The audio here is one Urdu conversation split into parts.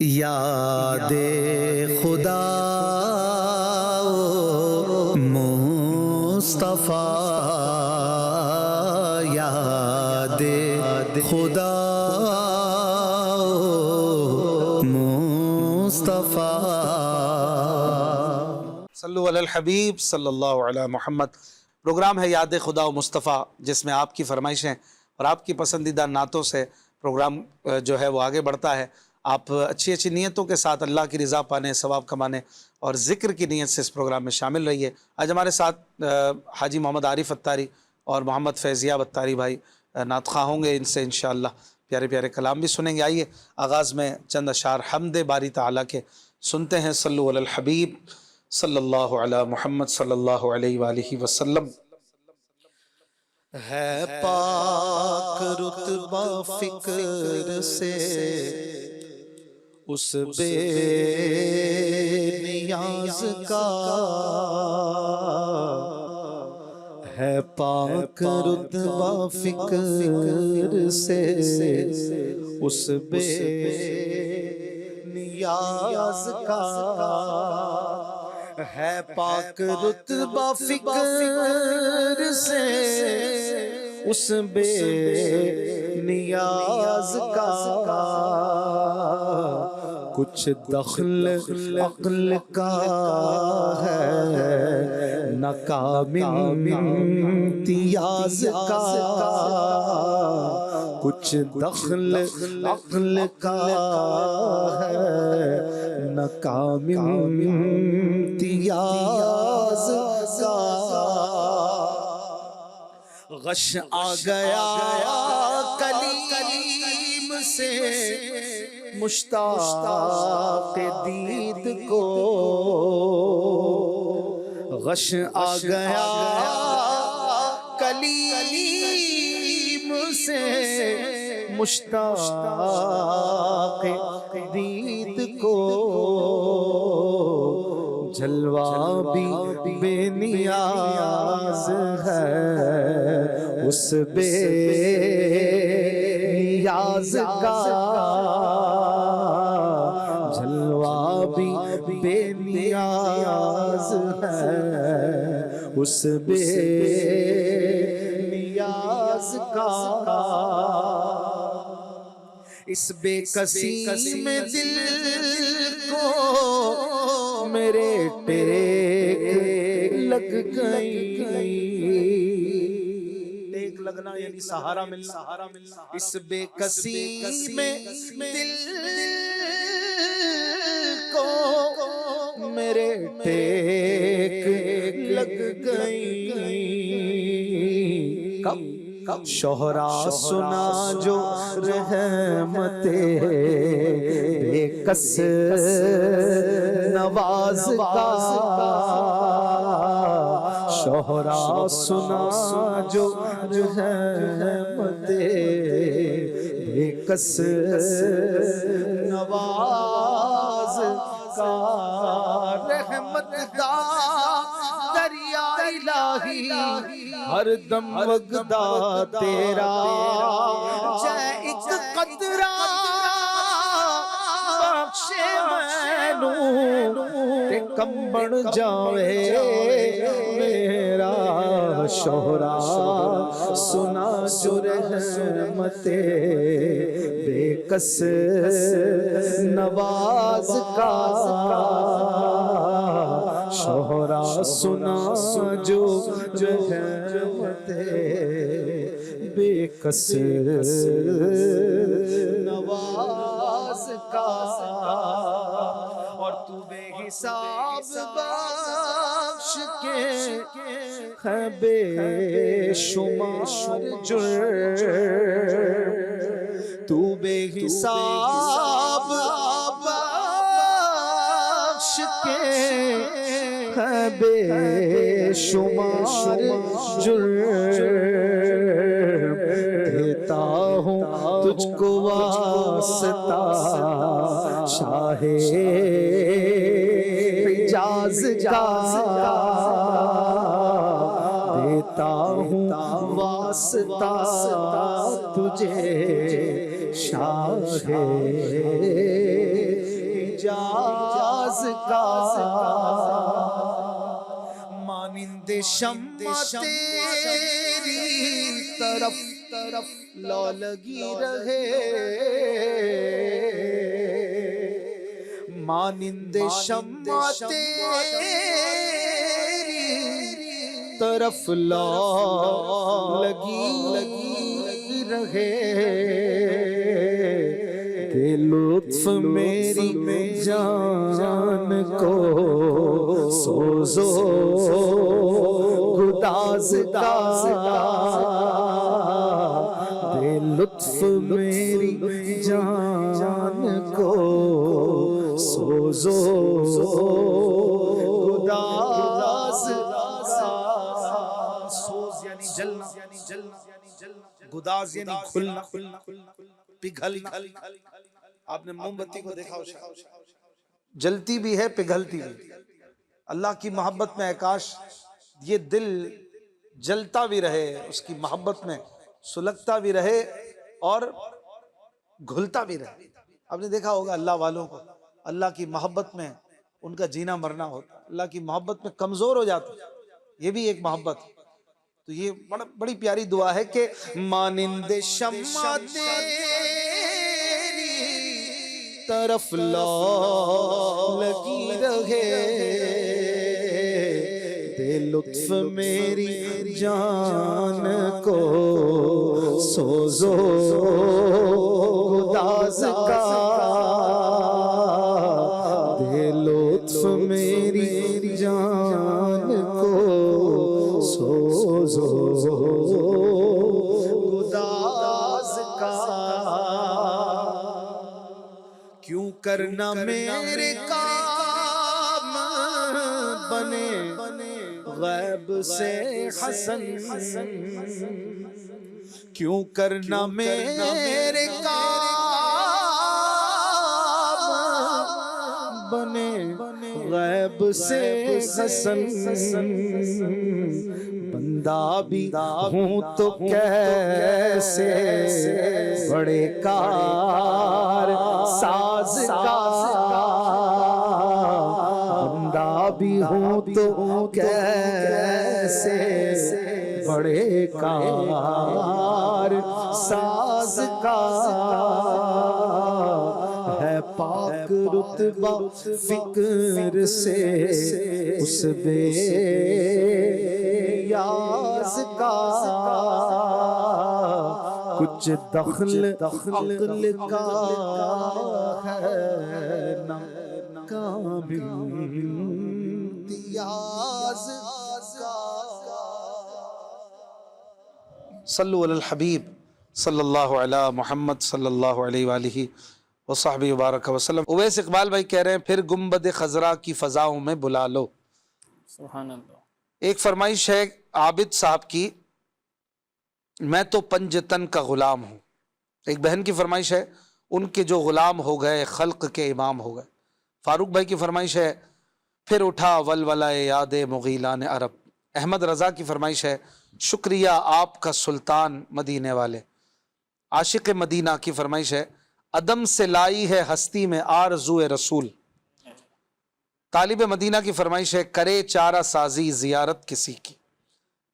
یاد خدا مصطفیٰ، یاد خدا مصطفیٰ۔ صلو علی الحبیب صلی اللہ علی محمد۔ پروگرام ہے یاد خدا و مصطفیٰ، جس میں آپ کی فرمائشیں اور آپ کی پسندیدہ نعتوں سے پروگرام جو ہے وہ آگے بڑھتا ہے۔ آپ اچھی اچھی نیتوں کے ساتھ اللہ کی رضا پانے، ثواب کمانے اور ذکر کی نیت سے اس پروگرام میں شامل رہیے۔ آج ہمارے ساتھ حاجی محمد عارف اتاری اور محمد فیضیاب اتاری بھائی نعت خواہ ہوں گے۔ ان سے انشاءاللہ پیارے پیارے کلام بھی سنیں گے۔ آئیے آغاز میں چند اشعار حمد باری تعالیٰ کے سنتے ہیں۔ صلو علی الحبیب صلی اللہ علی محمد صلی اللہ علیہ وآلہ وسلم۔ ہے پاک رتبہ فکر سے اس بے نیاز کا، ہے پاک رتبہ فکر سے اس بے نیاز کا، ہے پاک رتبہ فکر سے اس بے نیاز کا، کچھ دخل عقل کا ہے نہ کامل امتیاز کا، کچھ دخل عقل کا ہے نہ کامل امتیاز کا۔ غش آ گیا کلیم سے مشتاق دید کو، غش آ گیا کلیم سے مشتاق دید کو، جلوہ بھی بے نیاز ہے اس بے نیاز کا، جلوہ بھی بے نیاز ہے اس بے نیاز کا۔ اس بے کسی میں دل کو میرے ٹیک لگ گئی، ٹیک لگنا یعنی سہارا ملنا، اس بے کسی میں دل کو میرے ٹیک لگ گئی۔ شہرا سنا جو رحمت بے کس نواز کا، شہرا سنا جو رحمت بے کس نواز کا، رحمت دا دریا الہی ہر دم وگدا تیرا، جے ایک قطرہ بخشے مینوں تے کم بن جاوے میرا، شہرا سنا جو رحمت بے کس نواز کا، شہرا سنا جو رحمت بے کس نواز کا، اور تو بے حساب بخش کے ہے بے شمار جرم، تو بے حساب بخش کے ہے بے شمار جرم، دیتا ہوں تجھ کو واسطہ شاہ حجاز کا، دیتا ہوں واسطہ تجھے شاہ اعجاز کا مانند شمع تیری طرف لو لگی رہے مانند شمع تیری طرف لو لگی رہے کہ لطف میری جان کو سوزو گداز کا دے لطف میری جان کو سوزو گداز کا سوز یعنی جلنا گداز یعنی کھلنا پگھلنا آپ نے موم بتی کو دیکھا ہو جلتی بھی ہے پگھلتی بھی اللہ کی محبت میں کاش یہ دل جلتا بھی رہے اس کی محبت میں سلگتا بھی رہے اور گھلتا بھی رہے آپ نے دیکھا ہوگا اللہ والوں کو اللہ کی محبت میں ان کا جینا مرنا ہوتا اللہ کی محبت میں کمزور ہو جاتا یہ بھی ایک محبت تو یہ بڑی پیاری دعا ہے کہ مانند شمع تیری طرف لو لگی رہے دے لطف میری جان کو سوزو گداز کا دے لطف میری جان کو سوزو گداز کا کیوں کرنا میرے کام بنے غیب سے حسن کیوں کرنا میرے کام بنے غیب سے حسن بندہ بھی ہوں تو کیسے بڑے کار ساز کا بندہ بھی ہوں تو کیسے بڑے کار ساز کا ہے پاک رتبہ فکر سے اس بے یاز کا کچھ دخل عقل کا ہے نہ کامل امتیاز کا صلو علی الحبیب صلی اللہ علی محمد صلی اللہ علیہ وآلہ وصحبہ وبارک وسلم۔ اویس اقبال بھائی کہہ رہے ہیں پھر گنبد خضرا کی فضاؤں میں بلا لو۔ سبحان اللہ۔ ایک فرمائش ہے عابد صاحب کی، میں تو پنجتن کا غلام ہوں۔ ایک بہن کی فرمائش ہے ان کے جو غلام ہو گئے خلق کے امام ہو گئے۔ فاروق بھائی کی فرمائش ہے پھر اٹھا ولولہ یاد مغیلان عرب۔ احمد رضا کی فرمائش ہے شکریہ آپ کا سلطان مدینے والے۔ عاشق مدینہ کی فرمائش ہے عدم سے لائی ہے ہستی میں آرزو رسول۔ طالب مدینہ کی فرمائش ہے کرے چارہ سازی زیارت کسی کی۔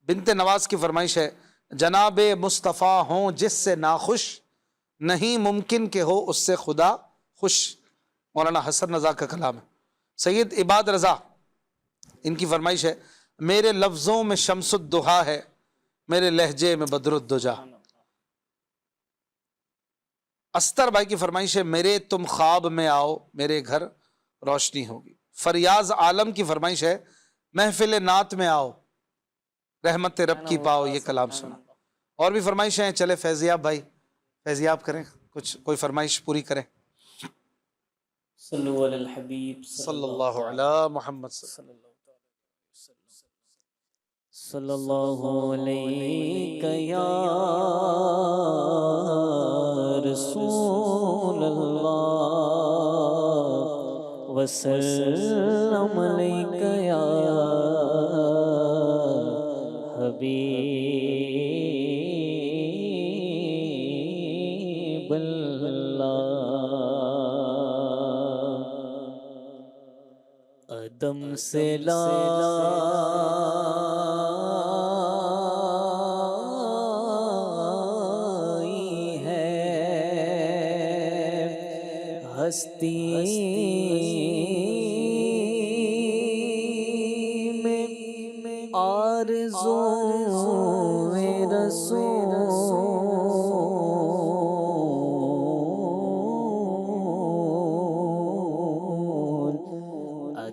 بنت نواز کی فرمائش ہے جناب مصطفیٰ ہوں جس سے ناخوش نہیں ممکن کہ ہو اس سے خدا خوش۔ مولانا حسن رضا کا کلام ہے۔ سید عباد رضا ان کی فرمائش ہے میرے لفظوں میں شمس الدحا ہے میرے لہجے میں بدر الدجا۔ استر بھائی کی فرمائش ہے میرے تم خواب میں آؤ میرے گھر روشنی ہوگی۔ فریاض عالم کی فرمائش ہے محفل نعت میں آؤ رحمت رب کی پاؤ۔ یہ کلام سنا۔ اور بھی فرمائشیں ہیں، چلے فیضیاب بھائی فیضیاب کریں، کچھ کوئی فرمائش پوری کریں۔ صلو علی الحبیب صلی اللہ علی محمد صلی اللہ علیہ یا رسول اللہ وسلم علیک یا حبیب اللہ۔ عدم سے لائی ہے ہستی میں آرزو رسول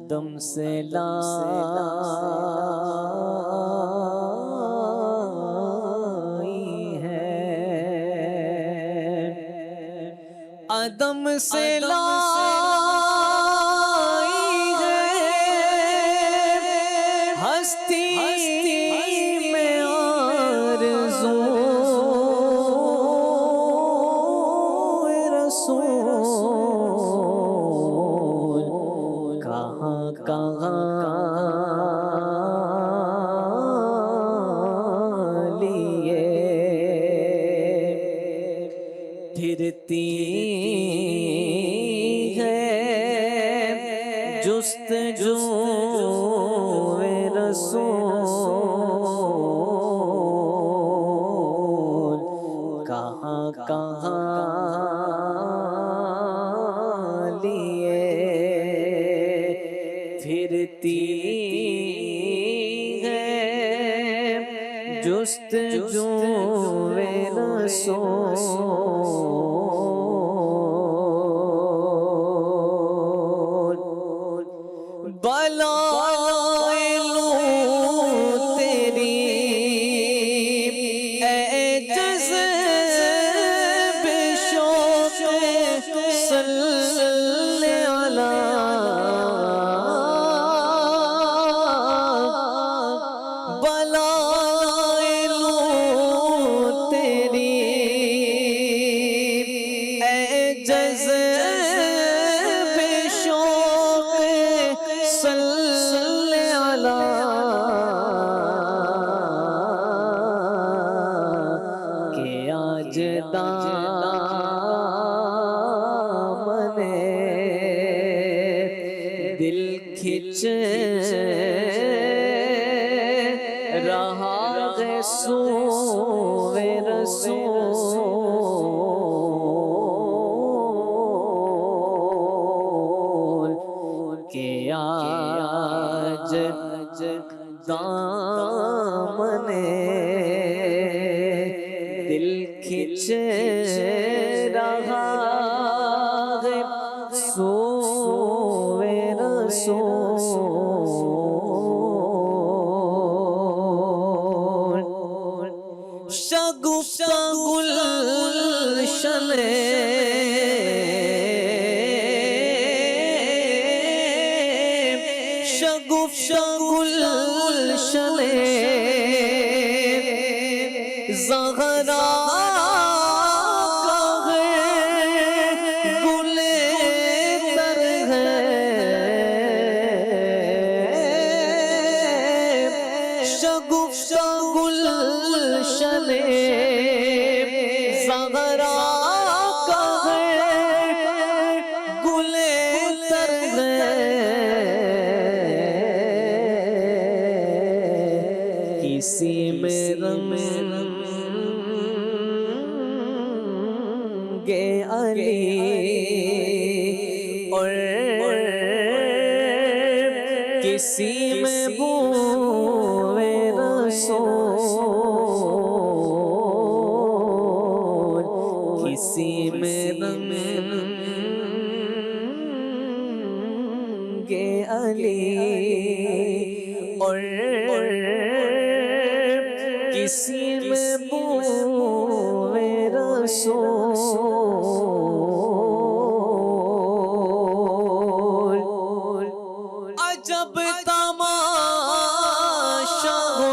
عدم سے لائی ہے عدم سے لائی ہے ہستی میں آرزو رسول کہاں لیے پھرتی ہے جستجو رسول کہاں لیے پھرتی ہے جستجو رسول بلائے لوں تیری اے جذب شوق صلی علیہ بلائے لوں تیری اے جذب شوق صلی علیہ کہ آج دامن دل کھچ رہا ہے سوئے رسول کہ آج دامن دل کھچ رہا ہے سوئے رسول شگفتہ گلشن شگفتہ گلشن زہرا کا ہے گل تر ہے شگفتہ گلشن زہرا کا ہے گل تر ہے کسی میں رنگ علی اور کسی میں بو رسول کسی میں رنگ علی اور کسی میں بو رسول عجب تماشا ہو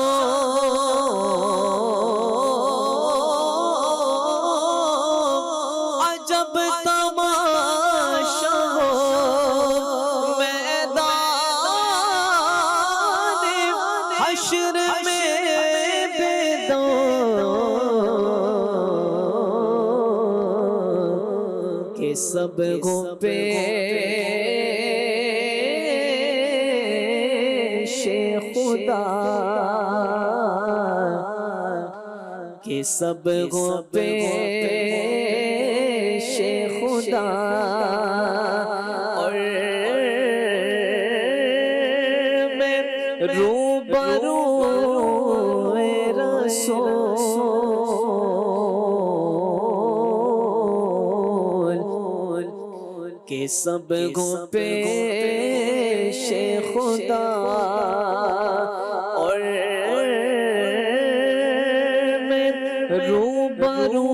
عجب تماشا ہو میدان حشر میں کہ سب کو پیش خدا کہ سب کو پیش خدا اور میں روبرو رسول کہ سب کو پیش خدا اور میں روبرو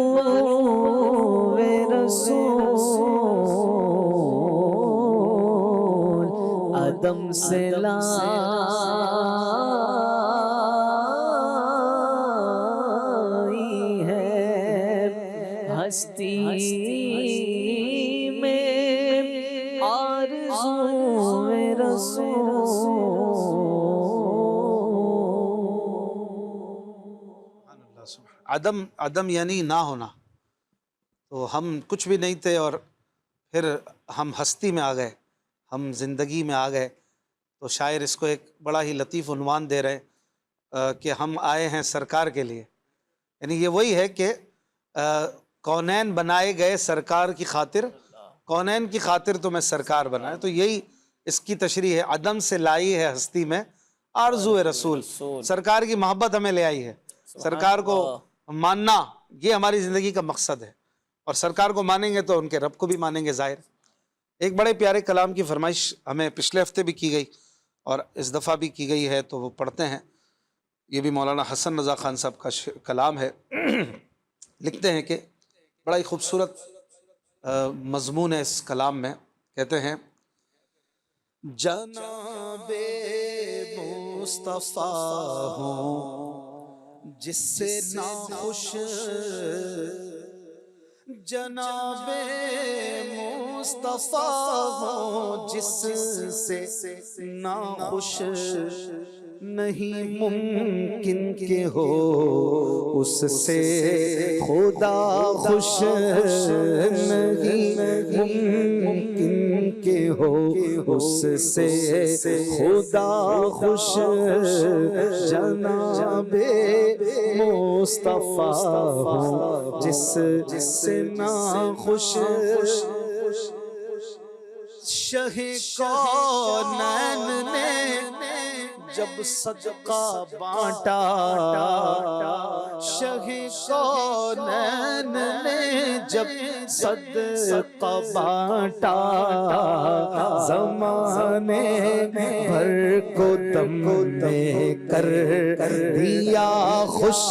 رسول آدم سے لائی ہے ہستی میں آرزو رسول عدم یعنی نہ ہونا. تو ہم کچھ بھی نہیں تھے اور پھر ہم ہستی میں آ گئے، ہم زندگی میں آ گئے. تو شاعر اس کو ایک بڑا ہی لطیف عنوان دے رہے کہ ہم آئے ہیں سرکار کے لیے. یعنی یہ وہی ہے کہ کونین بنائے گئے سرکار کی خاطر، کونین کی خاطر تو میں سرکار بنا ہے. تو یہی اس کی تشریح ہے. عدم سے لائی ہے ہستی میں آرزو رسول. سرکار کی محبت ہمیں لے آئی ہے، سرکار کو ماننا یہ ہماری زندگی کا مقصد ہے، اور سرکار کو مانیں گے تو ان کے رب کو بھی مانیں گے. ظاہر ایک بڑے پیارے کلام کی فرمائش ہمیں پچھلے ہفتے بھی کی گئی اور اس دفعہ بھی کی گئی ہے، تو وہ پڑھتے ہیں. یہ بھی مولانا حسن رضا خان صاحب کا کلام ہے. لکھتے ہیں کہ بڑا ہی خوبصورت مضمون ہے اس کلام میں. کہتے ہیں جناب مصطفیٰ ہوں جس سے ناخوش، جناب مصطفیٰ ہوں جس سے ناخوش، نہیں ممکن کہ ہو اس سے خدا خوش، نہیں ممکن کہ ہو اس سے خدا خوش. جناب مصطفیٰ ہوں جس سے ناخوش، شہ کونین نے جب صدقہ بانٹا، شہ کونین نے جب صدقہ بانٹا، زمانے بھر کو دم میں کر دیا خوش،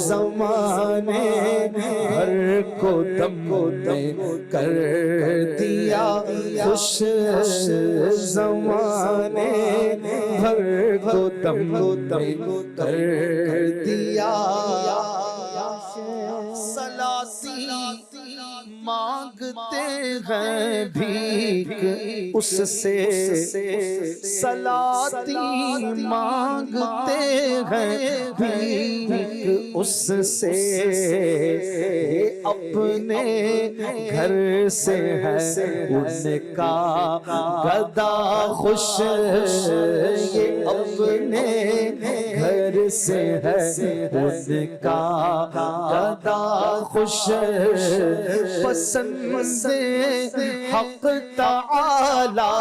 زمانے بھر کو دم میں کر دیا خوش، زمانے بھر کو دم میں کر دیا. سلاسی مانگتے ہیں بھیک اس سے، سلاتی مانگتے ہیں بھیک اس سے، اپنے گھر سے ہے ان کا گدا خوش، یہ اپنے گھر سے ہے ان کا گدا خوش. پسند حق تعالی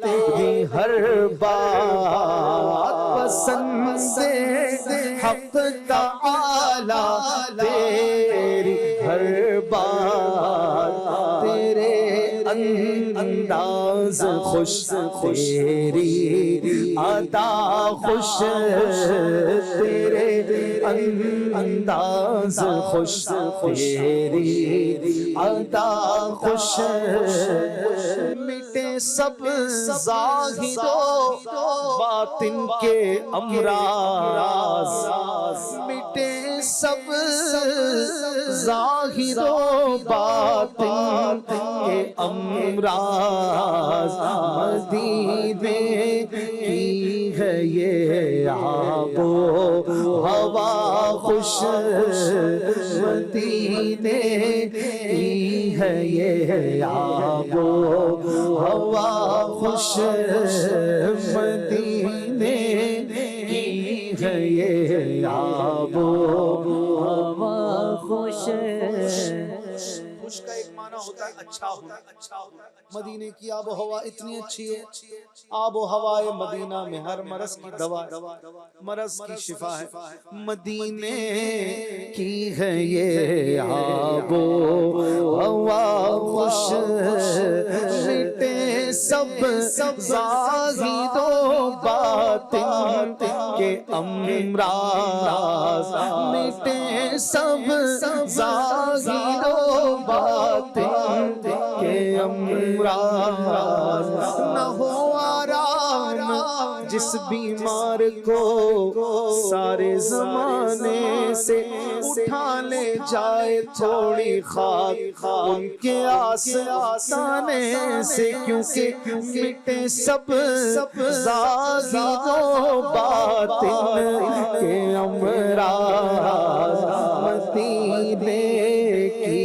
تیری ہر بات، پسند حق تعالی تیری ہر بات، تیرے انداز خوش، تیری ادا خوش، تیرے انداز خوش، تیری ادا خوش. مٹے سب ظاہر و باطن کے امراض، مٹے سب ظاہر و باطن کے امراض، مدینے کی ہے یہ آب و ہوا خوش مدینے کی ہے یہ آب و ہوا خوش مدینے کی ہے یہ آب و ہوا خوش خوش کا ایک معنی ہوتا ہے اچھا ہونا. مدینے کی آب و ہوا اتنی اچھی ہے. آب و ہوائے مدینہ میں ہر مرض کی دوا، مرض کی شفا ہے. مدینے کی ہے یہ آب و ہوا خوش مٹے سب ظاہر و باطن کے امراض، مٹے سب ظاہر و باطن کے امراض. نہ ہو آرام جس بیمار کو سارے زمانے سے اٹھا لے جائے تھوڑی خاک ان کے آستانے سے، کیونکہ مٹے سب ظاہر و باطن کے امراض. مدینے کی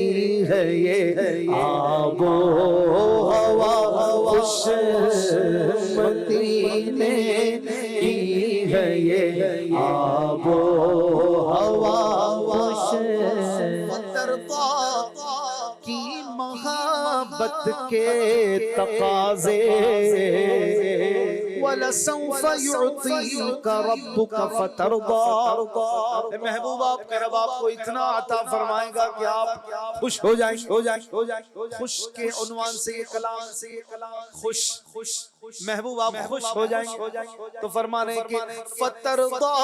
ہے یہ آب و ہوا خوش مدینے کی ہے یہ آب و ہوا خوش. ترضا کی محبت کے تقاضے وَلَسَوْفَ يُعْطِيكَ رَبُّكَ فَتَرْضَى. محبوب آپ کے رب آپ کو اتنا عطا فرمائے گا کہ آپ خوش ہو جائیں. خوش کے عنوان سے یہ کلام خوش. محبوب آپ خوش ہو جائیں تو فرمانے کہ فترضا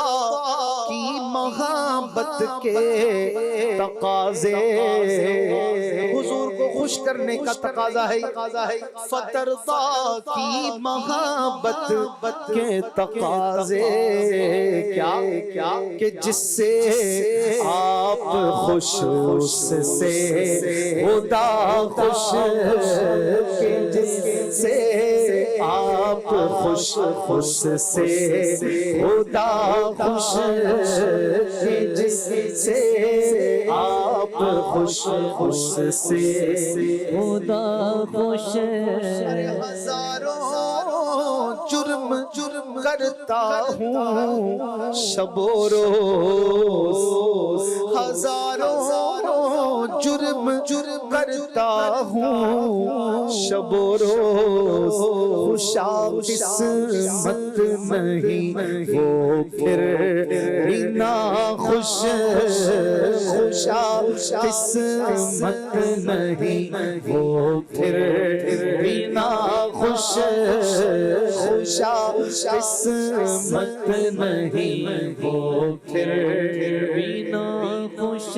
کی محبت کے تقاضے، حضور کو خوش کرنے کا تقاضا ہے. فترضا کی محبت کے تقاضے کیا کہ جس سے آپ خوش اس سے خدا خوش، کہ جس سے آپ خوش اس سے خدا خوش، کہ جس سے آپ خوش اس سے خدا خوش. ہزاروں جرم کرتا ہوں شب و روز، ہزاروں جرم کرتا ہوں شب و روز. خوشا قسمت نہیں وہ پھر بنا خوش، خوشا قسمت نہیں وہ پھر بنا خوش، خوشا قسمت نہیں وہ پھر بنا خوش.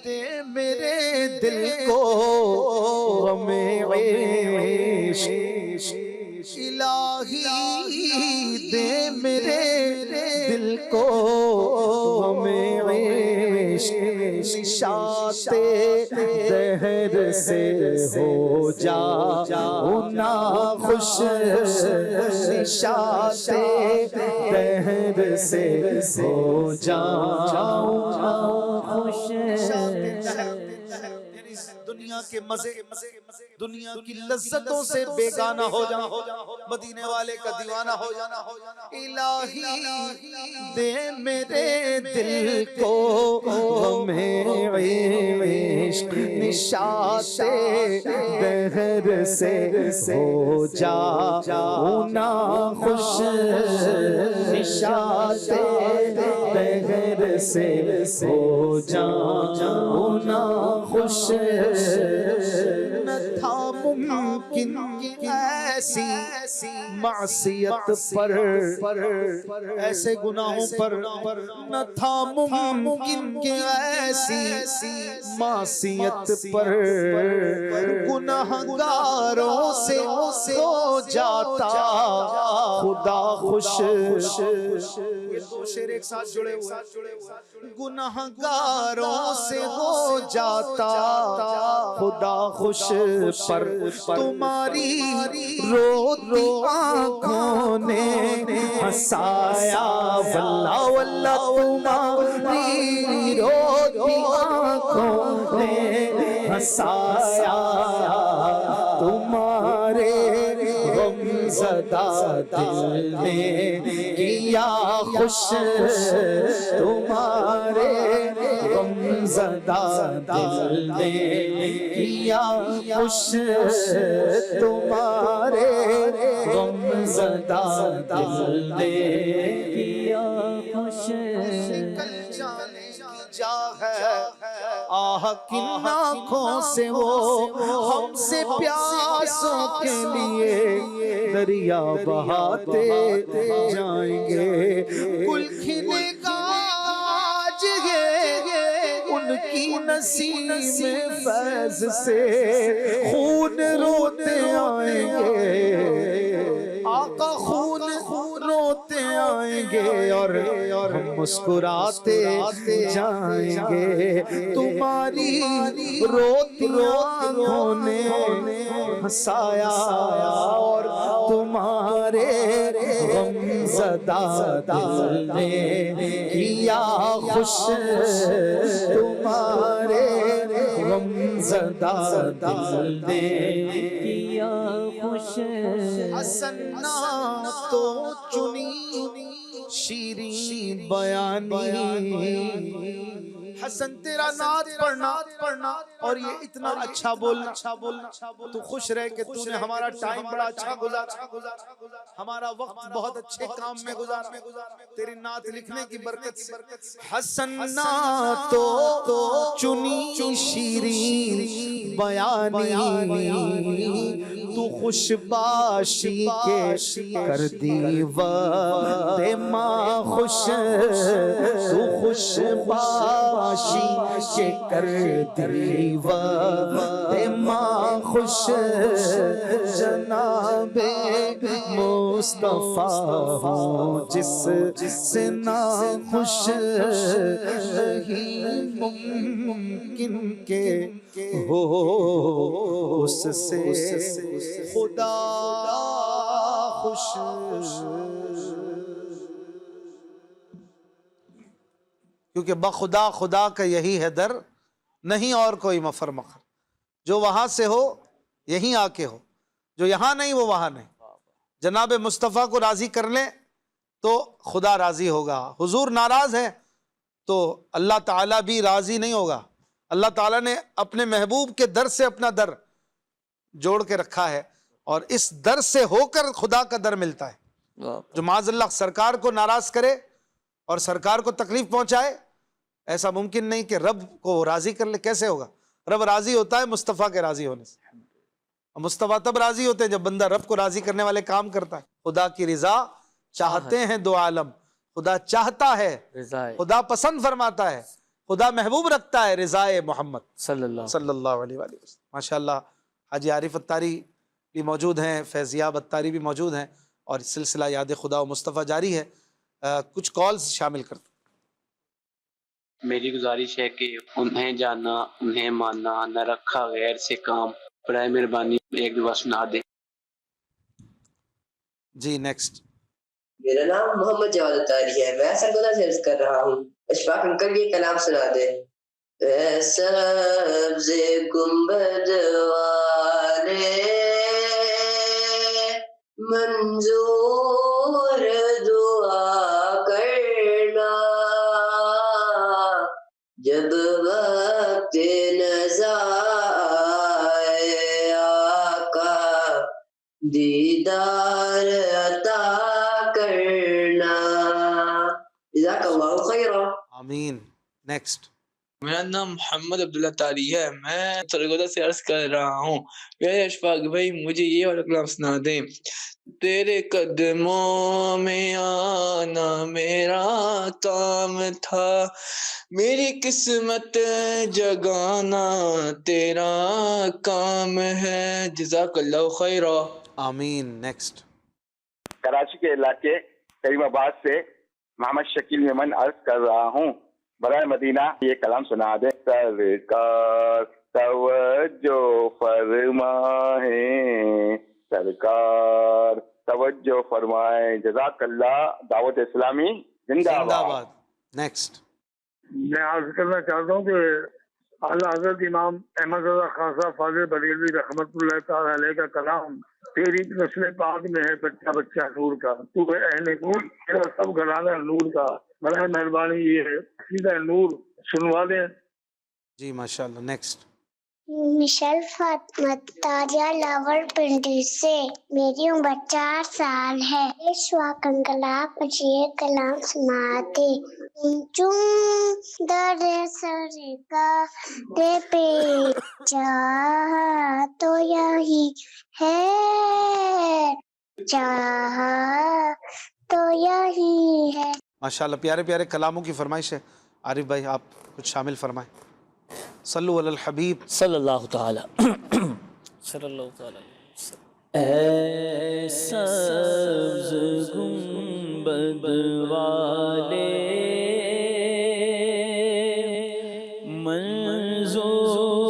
دے میرے دل کو غم عشق الہی، دے میرے دل کو غم عشق. نشاط دہر سے ہو جاؤنا خوش، نشاط دہر سے ہو جاؤنا خوش. دنیا کے مزے، دنیا کی لذتوں سے بیگانہ ہو جانا، مدینے والے کا دیوانہ ہو جانا. الہی دے میرے دل کو غم عشق، نشاط دہر سے ہو جاؤنا خوش، نشاط دہر سے ہو جاؤنا خوش. نہ تھا ممکن ایسی معصیت پر، ایسے گناہوں پر نہ تھا ممکن ایسی معصیت پر. گناہگاروں سے ہو جاتا خدا خوش. یہ دو شعر ایک ساتھ جڑے ہوئے. گناہگاروں سے ہو جاتا خدا خوش، پر تمہاری روتی آنکھوں نے ہنسایا، واللہ واللہ تمہاری روتی آنکھوں نے ہنسایا، تمہارے غم زدہ دل نے کیا خوش، تمہارے غم زدہ دل نے کیا خوش، تمہارے غم زدہ دل نے کیا خوش۔ نکل جانے کی جا ہے آہ کن آنکھوں سے وہ ہم سے پیاسوں کے لیے دریا بہاتے جائیں گے، گل کھلے گا آج یہ ان کی نسیم فیض سے، خون روتے آئیں گے آقا، خون روتے آئیں گے اور ہم مسکراتے جائیں گے، تمہاری روتی آنکھوں نے ہنسایا اور تمہارے غم زدہ دل نے کیا خوش، تمہارے غم زدہ دل نے کیا خوش۔ حسنا تو چنی شیریں بیانی، حسن تیرا نعت پڑھنا اور یہ اتنا اچھا بولنا، تو خوش رہ کہ تو نے ہمارا ٹائم بڑا اچھا گزارا، ہمارا وقت بہت اچھے کام میں گزارا تیری نعت لکھنے کی برکت سے۔ حسن تو چنی شیریں بیانی، تو خوش باشی کے کر دی وقت ماں خوش، تو خوش باشی کے کر دی وقت ماں خوش، جناب مصطفیٰ ہوں جس سے نا خوش نہیں ممکن کہ ہو اس سے خدا خوش۔ کیونکہ بخدا خدا کا یہی ہے در، نہیں اور کوئی مفر مخر، جو وہاں سے ہو یہیں آ کے ہو، جو یہاں نہیں وہ وہاں نہیں۔ جناب مصطفیٰ کو راضی کر لیں تو خدا راضی ہوگا، حضور ناراض ہے تو اللہ تعالیٰ بھی راضی نہیں ہوگا۔ اللہ تعالیٰ نے اپنے محبوب کے در سے اپنا در جوڑ کے رکھا ہے، اور اس در سے ہو کر خدا کا در ملتا ہے۔ جو معاذ اللہ سرکار کو ناراض کرے اور سرکار کو تکلیف پہنچائے، ایسا ممکن نہیں کہ رب کو راضی کر لے، کیسے ہوگا؟ رب راضی ہوتا ہے مصطفیٰ کے راضی ہونے سے، اور مصطفیٰ تب راضی ہوتے ہیں جب بندہ رب کو راضی کرنے والے کام کرتا ہے۔ خدا کی رضا چاہتے ہیں دو عالم، خدا چاہتا ہے، خدا پسند فرماتا ہے، خدا محبوب رکھتا ہے رضائے محمد صلی اللہ علیہ وسلم۔ ماشاءاللہ حاجی عارف اتاری بھی موجود ہیں، فیضیاب اتاری بھی موجود ہیں، اور سلسلہ یاد خدا و مصطفیٰ جاری ہے۔ کچھ کالز شامل کرتے۔ میری گزارش ہے کہ انہیں جانا انہیں ماننا، نہ رکھا غیر سے کام، برائے مہربانی ایک دعا سنا دے۔ جی نیکسٹ۔ میرا نام محمد جواد اتاری ہے، میں سرگودا سے عرض کر رہا ہوں، اشفاق انکل یہ کلام سنا دے۔ اے سبز گنبد والے منظور دعا کرنا، جب وقت نزا آئے آقا دیدار عطا کرنا، جزاک اللہ خیرہ۔ آمین۔ نیکسٹ۔ میرا نام محمد عبداللہ تاری ہے، میں سرگودا سے عرض کر رہا ہوں، میرے اشفاق بھائی مجھے یہ والا کلام سنا دیں۔ تیرے قدموں میں آنا میرا کام تھا، میری قسمت جگانا تیرا کام ہے، جزاک اللہ خیرہ۔ آمین۔ نیکسٹ۔ کراچی کے علاقے کریم آباد سے محمد شکیل میمن عرض کر رہا ہوں، برائے مدینہ یہ کلام سنا دیں۔ سرکار توجہ فرمائیں سرکار، توجہ فرمائیں. جزاک اللہ. دعوت اسلامی زندہ زندہ باد. باد. نیکسٹ. میں عرض کرنا چاہتا ہوں کہ اعلیٰ حضرت امام احمد رضا خان صاحب فاضل بریلوی رحمۃ اللہ تعالی علیہ کا کلام تیری نسل پاک میں ہے بچہ بچہ نور کا، تو ہے اہل نور، تیرا سب گھرانہ نور کا، برائے مہربانی یہ سیدھا نور سنوا دیں. جی ماشاء اللہ. نیکسٹ. مشل فاطمہ تاجہ لاور پنڈی سے، میری عمر 4 سال ہے. اس وقت انقلاب مجھے کلام سناتے. چون در سر کا دے پہ چاہا تو یہی ہے، چاہا تو یہی ہے. ماشاء اللہ. پیارے پیارے کلاموں کی فرمائش ہے. عارف بھائی آپ کچھ شامل فرمائیں. صلو علی الحبیب صلی اللہ تعالی صلی اللہ تعالی. اے سبز گنبد والے منظور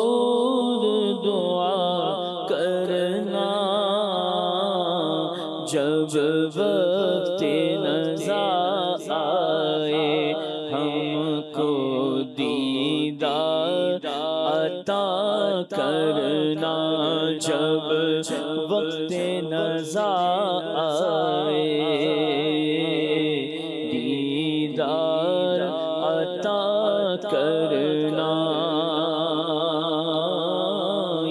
دعا کرنا، جب وقت نزا آئے ہم کو دیدار عطا کرنا، جب وقت نزا آئے دیدار عطا کرنا.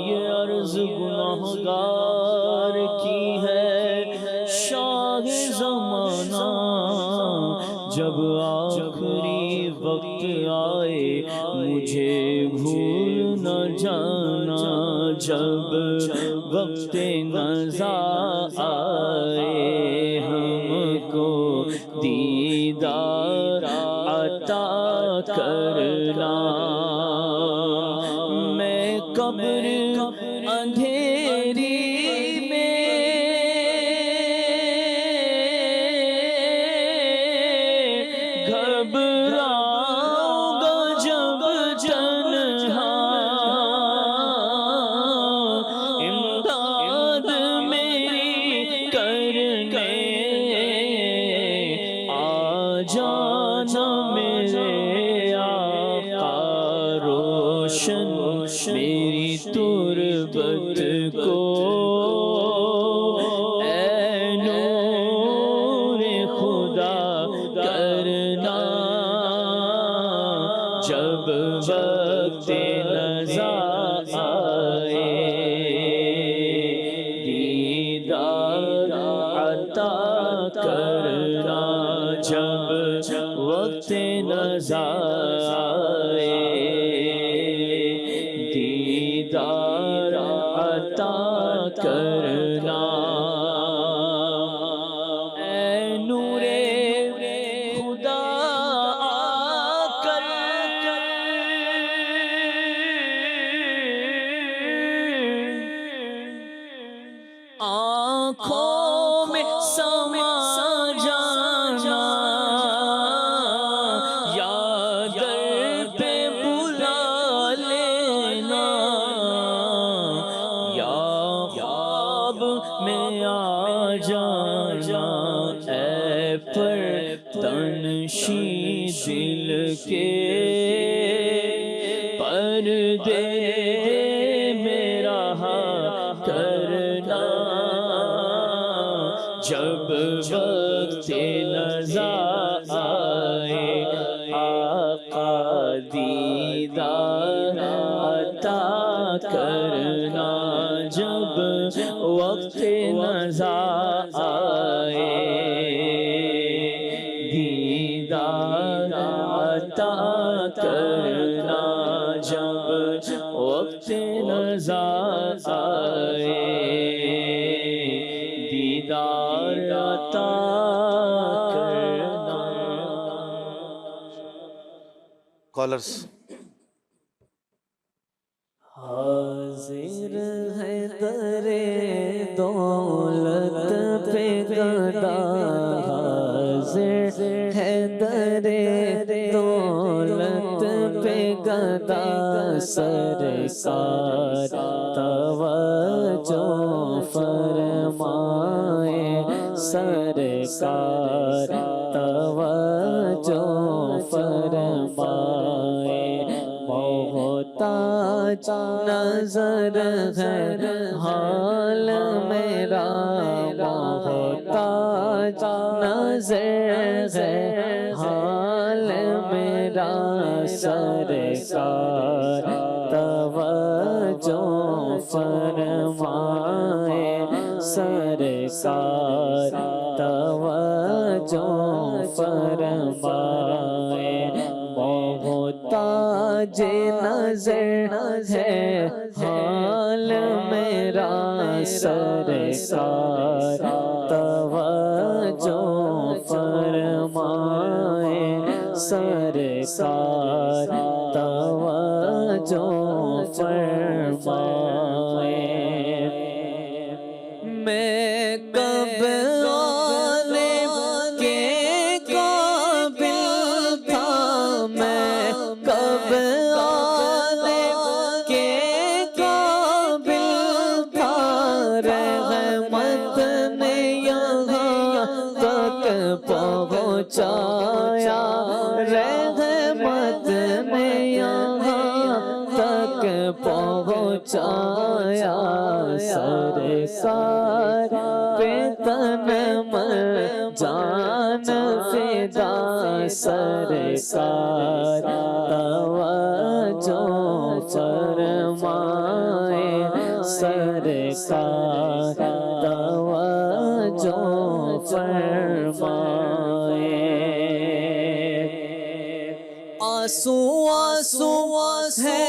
یہ عرض گناہگار کی ہے شاہ زمانہ، جب آخری وقت آئے مجھے بھول نہ جانا، جب وقت نزا آئے ہم کو دیدار عطا کرنا. میں قبر اندھیری میں گھبراؤں گا جب تنہا، امداد میری کرنے آ جانا میرے آقا، روشن میری تربت کو اے نور خدا کرنا، جب وقت نزا آئے دیدار عطا کرنا، جب وقت نزا آئے دیدار عطا کرنا. اے نور خدا آ کر آنکھوں میں سما جانا، یا در پہ بلا لینا، یا خواب میں آ جانا، اے پر تنشی دل کے پردے میرا کرنا، جب وقت نزا آئے آقا دیدار عطا کرنا، جب وقت نزا آئے دیدار عطا کرنا، جب وقت نزا آئے دیدار عطا کرنا. کالرز. حاضر ہے در دولت پہ گدا، حاضر ہے در دولت پہ گدا، سر سرکار توجہ فرمائے سرکار توجہ فرمائے محتاج نظر ہے حال میرا محتاج نظر ہے حال میرا سرکار توجہ فرمائے سرکار توجہ فرمائے محتاج نظر ہے حال میرا سرکار توجہ فرمائے سرکار توجہ فرمائے میں کب آنے کے قابل تھا میں کب آنے کے قابل تھا رحمت نے یہاں تک پہنچایا رحمت نے یہاں تک پہنچایا سرکار پہ تن من جان فدا سرکار توجہ فرمائے سرکار توجہ فرمائے آنسو آنسو ہے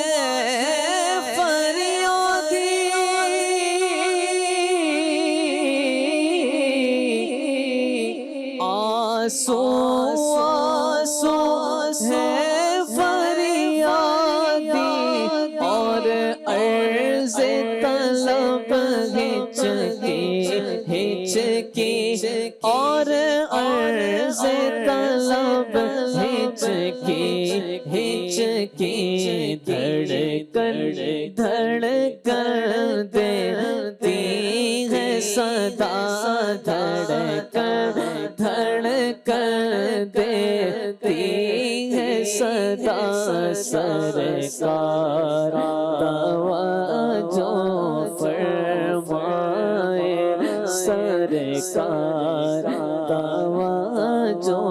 فریادی آنسو آنسو ہے فریادی اور عرض طلب ہچکی اور عرض طلب ہچکی دھڑکن دیتی ہے صدا دھڑکن دیتی ہے صدا سرکار توجہ فرمائے سرکار توجہ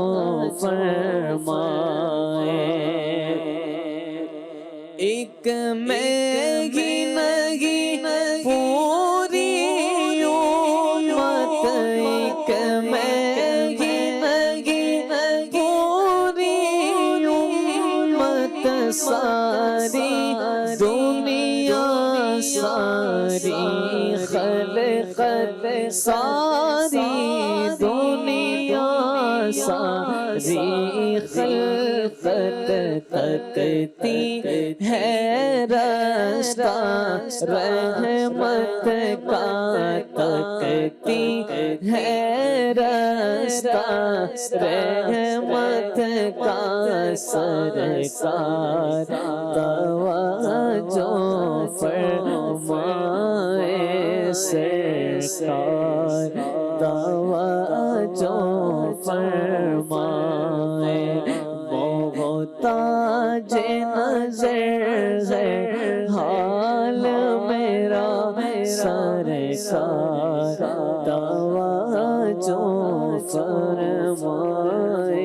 فرمائے ایک میں ہی نہیں پوری امت ایک میں ہی نہیں پوری امت ساری دنیا ساری خلقت ساری دنیا ساری خلقت تکتی ہے رستہ رحمت کا تکتی ہے رستہ رحمت کا سرکار توجہ فرمائے سرکار توجہ فرمائے محتاج نظر ہے حال میرا سرکار توجہ فرمائے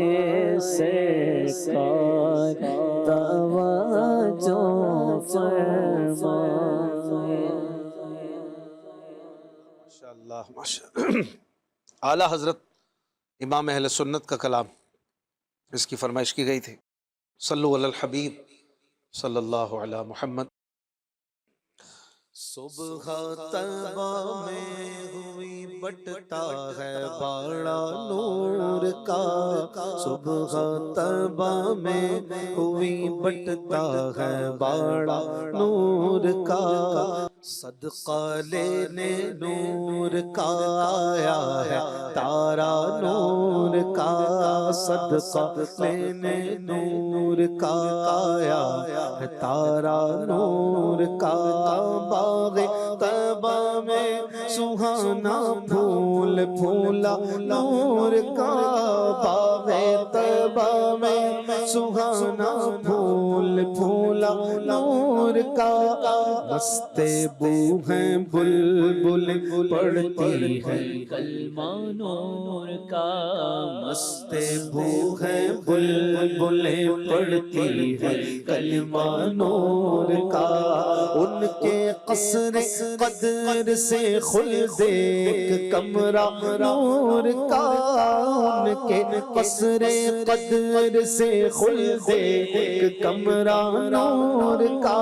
سرکار توجہ فرمائے ماشاءاللہ ماشاءاللہ اعلیٰ حضرت امام اہل سنت کا کلام اس کی فرمائش کی گئی تھی صلو علی الحبیب صلی اللہ علی محمد صبح طیبہ میں ہوئی بٹتا ہے باڑا نور کا صبح طیبہ میں ہوئی بٹتا ہے باڑا نور کا صدقہ لینے نور کا آیا ہے تارا نور کا، صدقہ لینے نور کا آیا ہے تارا نور کا، باغ طیبہ میں سہانا پھول پھولا نور کا، باغ طیبہ میں سہانا پھول پھولا نور کا، مستے بو ہیں بلبل پڑھتی ہے کلمہ نور کا، مستے بو ہیں بلبل پڑھتی ہے کلمہ نور کا، ان کے قصر قدر سے خلد ایک کمرہ نور کا، ان کے قصر قدر سے خلد ایک کمرہ نور کا،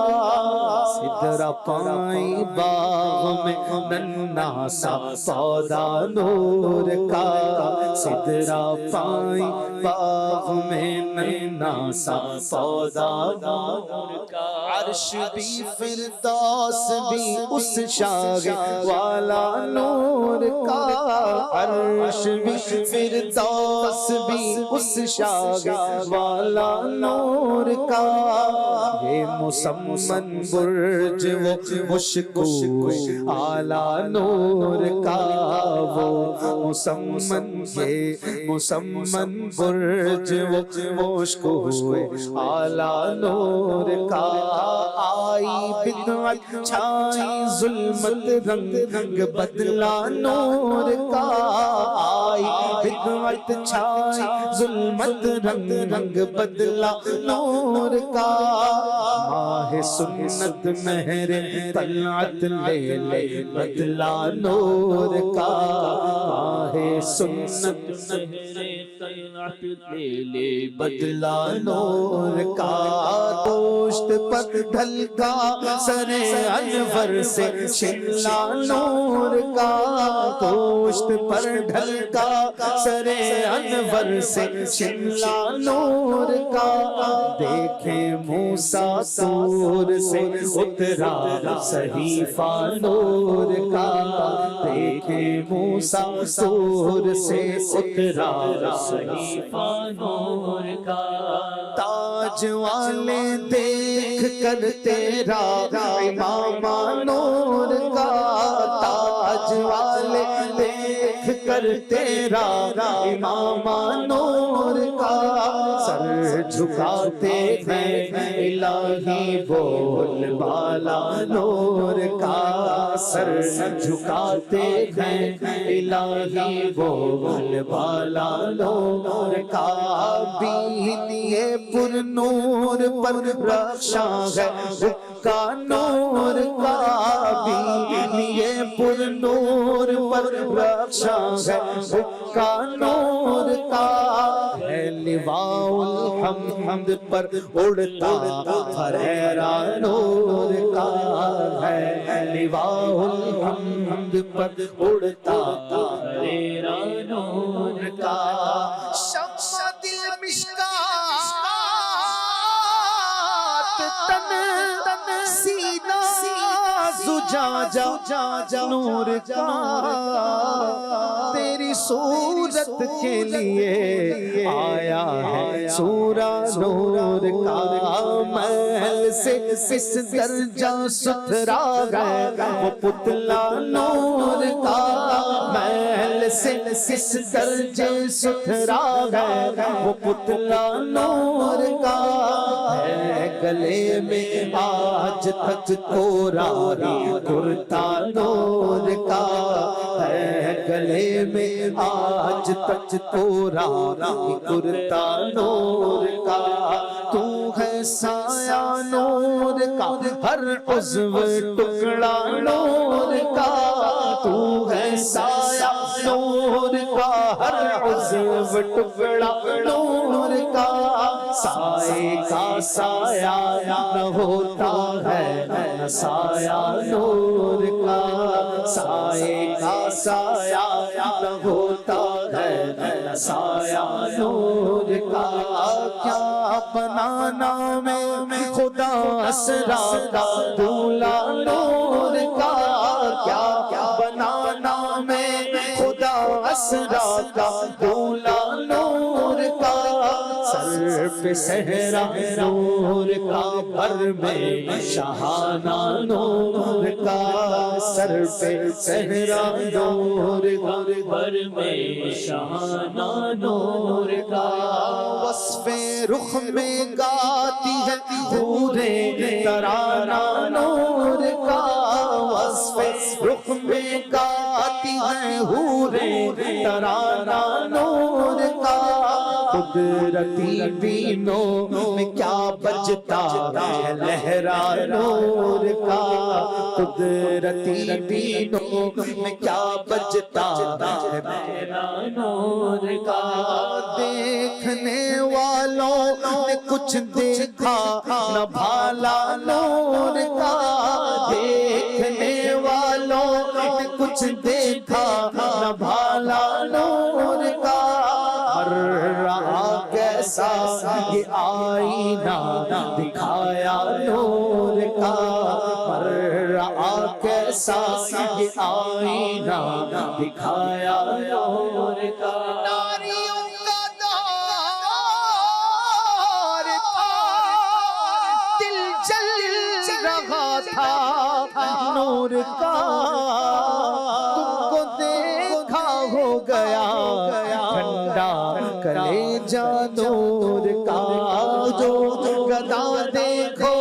سدرہ پائیں باغ میں ننھا سا پودا نور کا، سدرہ پائیں باغ میں ننھا سا پودا نور کا، عرش بھی فردوس بھی اس شاغ والا نور کا، عرش بھی فردوس بھی اس شاغ والا نور کا، یہ مسمن برج وہ مشکو اعلیٰ نور کا، وہ مسمن یہ مسمن برج وہ مشکو اعلیٰ نور کا، آئی بدعت چھائی ظلمت رنگ بدلا نور کا، آئی بدعت چھائی ظلمت رنگ بدلا نور کا، ماہ سنت مہر طلعت لے لے بدلا نور کا، ماہ سنت مہر طلعت لے لے بدلا نور کا، گوشت پر ڈھلکا سر انور سے شملہ نور کا، گوشت پر ڈھلکا سر انور سے شملہ نور کا، دیکھیں موسیٰ طور سے اترا صحیفہ نور کا، دیکھیں موسیٰ طور سے اترا صحیفہ نور کا، تاج والے دیکھ کر تیرا امامہ نور کا، تاج والے دیکھ کر تیرا امامہ نور کا، سر جھکاتے ہیں الہی بول بالا نور کا، سر جھکاتے ہیں الہی بول بالا نور کا، بینیے پر نور پر رخشاں ہے حقہ نور کا، بینیے پر نور پر رخشاں ہے حقہ نور کا، ہے لواء الحمد پر اڑتا فریرا نور کا، ہے لواء الحمد پر اڑتا فریرا نور کا، شمع دل مشکات تن سینہ زجاجہ نور کا، تیری صورت کے لیے آیا ہے سورہ نور کا، محل سے کس درجہ ستھرا ہے وہ پتلا نور کا، محل سے کس درجے ستھرا ہے وہ پتلا نور کا، ہے گلے میں آج تک کوراہی کرتا نور کا، ہے گلے میں آج تک کوراہی کرتا نور کا، تو ہے سایہ نور کا ہر عضو ٹکڑا نور کا، تو ہے سایہ نور کا ہر عضو ٹکڑا نور کا، سائے کا سایہ نہ ہوتا ہے نہ سایہ نور کا، سائے کا سایہ نہ ہوتا ہے نہ سایہ نور کا کیا بنانا میں خدا اسرا کا دولہ نور کا کیا بنانا میں خدا اسرا کا دولہ نور کا سر پہ صحرا نور کا پر میں شہانہ نور کا سر پہ صحرا نور کا پر میں شہانہ نور کا وصف رخ میں گاتی ہے حوریں ترانہ نور کا وصف رخ میں گاتی ہے حوریں ترانہ نور کا قدرتی بینوں میں کیا بجتا ہے لہرا نور کا قدرتی بینوں میں کیا بجتا ہے لہرا نور کا دیکھنے والوں نے کچھ دیکھا نہ بھالا نور کا دیکھنے والوں نے کچھ دیکھا نہ بھالا نور کا مر رہا کیسا یہ آئینہ دکھایا نور کا مر رہا کیسا یہ آئینہ دکھایا نور کا ناریوں کا دور تھا دل جل رہا تھا نور کا تم کو دیکھا ہو گیا کلیجہ نور کا جو گدا دیکھو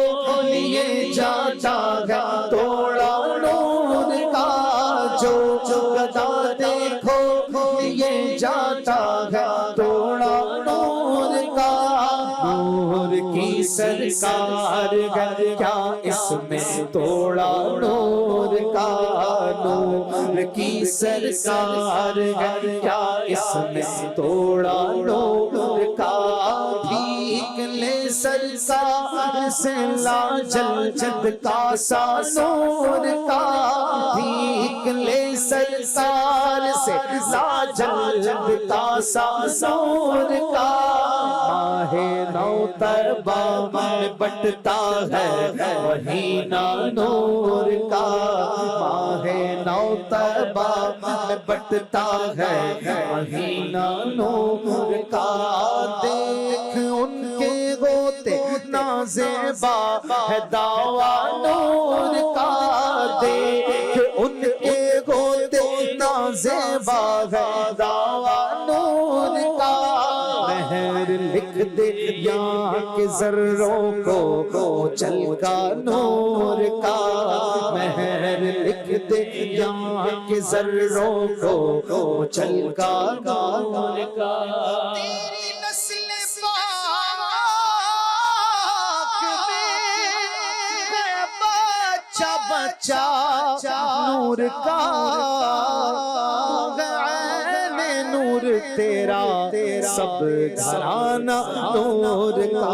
لیے جاتا ہے توڑا نور کا جو گدا دیکھو لیے جاتا ہے توڑا نور کا نور کی سرکار ہے کیا اس میں توڑا نور کا نور کی سرکار ہے کیا اس میں توڑا نور کا بھیک لے سرکار سے لاجل جد کا سا نور کا بھیک لے سرکار سے لاجل جد کا سا نور کا ماہ نو تربا میں بٹتا ہے مہینہ نور کا ماہ نو تربا میں بٹتا ہے مہینہ نور کا دیکھ ان کے ہوتے نازیبا ہے دعویٰ نور کا دیکھ ان کے ہوتے نازیبا ہے دعویٰ نور کا مہر لکھ دے یہاں کے ذروں کو چل کا نور کا مہر لکھ دے یہاں کے ذروں کو چل کا نور کا تیری نسل پاک میں بچہ بچہ نور کا نور تیرا سب گھرانہ نور کا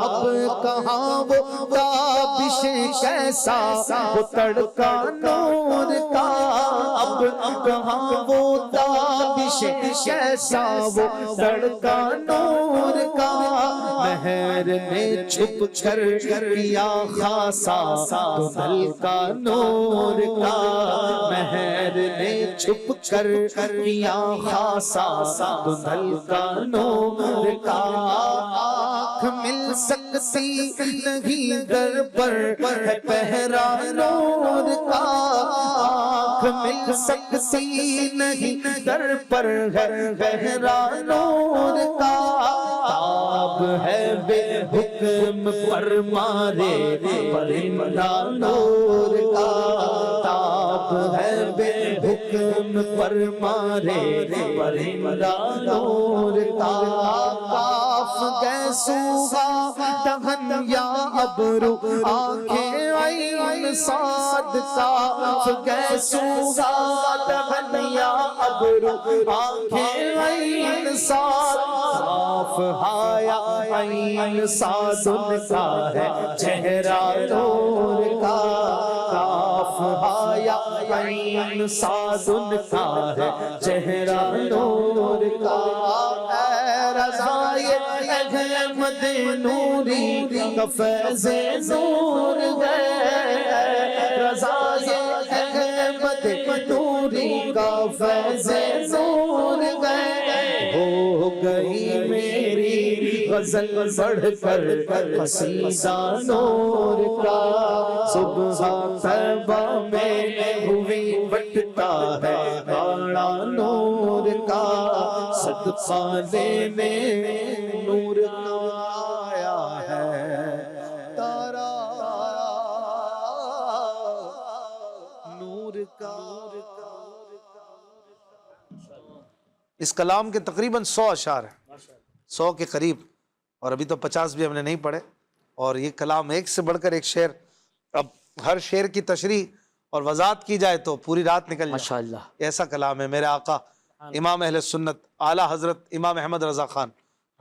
اب کہاں وہ تابش کیسا وہ تڑکا نور کا اب کہاں وہ تابش کیسا وہ تڑکا نور کا مہر نے چھپ کر کیا خاصا تو دل کا نور کا مہر نے چھپ کر کیا خاصا تو دل کا نور کا آنکھ مل سکتی نہیں در پر ہے پہرا نور کا آنکھ مل سکتی نہیں در پر ہے پہرا نور کا تاب ہے بے حکم پر مارے پرندہ نور کا تاب ہے بے حکم پر مارے پرندہ نور کا کاف گیسوہا دہن یا ابرو آنکھیں عین صاد کاف گیسوہا دہن یا ابرو آنکھیں عین صاد کاف ہایا عین صاد ان کا ہے چہرہ نور کا کاف ہایا عین سعد ان کا ہے چہرہ نور کا، اے رضائے احمد نوری کا فیض نور ہے، رضائے احمد نوری کا فیض نور ہے، ہو گئی میری غزل بڑھ کر قصیدہ نور کا، صبح طیبہ میں ہوئی بٹتا ہے باڑا نور کا، صدقہ لینے نور کا آیا ہے تارا نور کا۔ اس کلام کے تقریباً 100 اشعار ہیں، 100 کے قریب، اور ابھی تو 50 بھی ہم نے نہیں پڑھے، اور یہ کلام ایک سے بڑھ کر ایک شعر، اب ہر شعر کی تشریح اور وضاحت کی جائے تو پوری رات نکل جائے۔ ماشاءاللہ ایسا کلام ہے میرے آقا امام اہل سنت اعلیٰ حضرت امام احمد رضا خان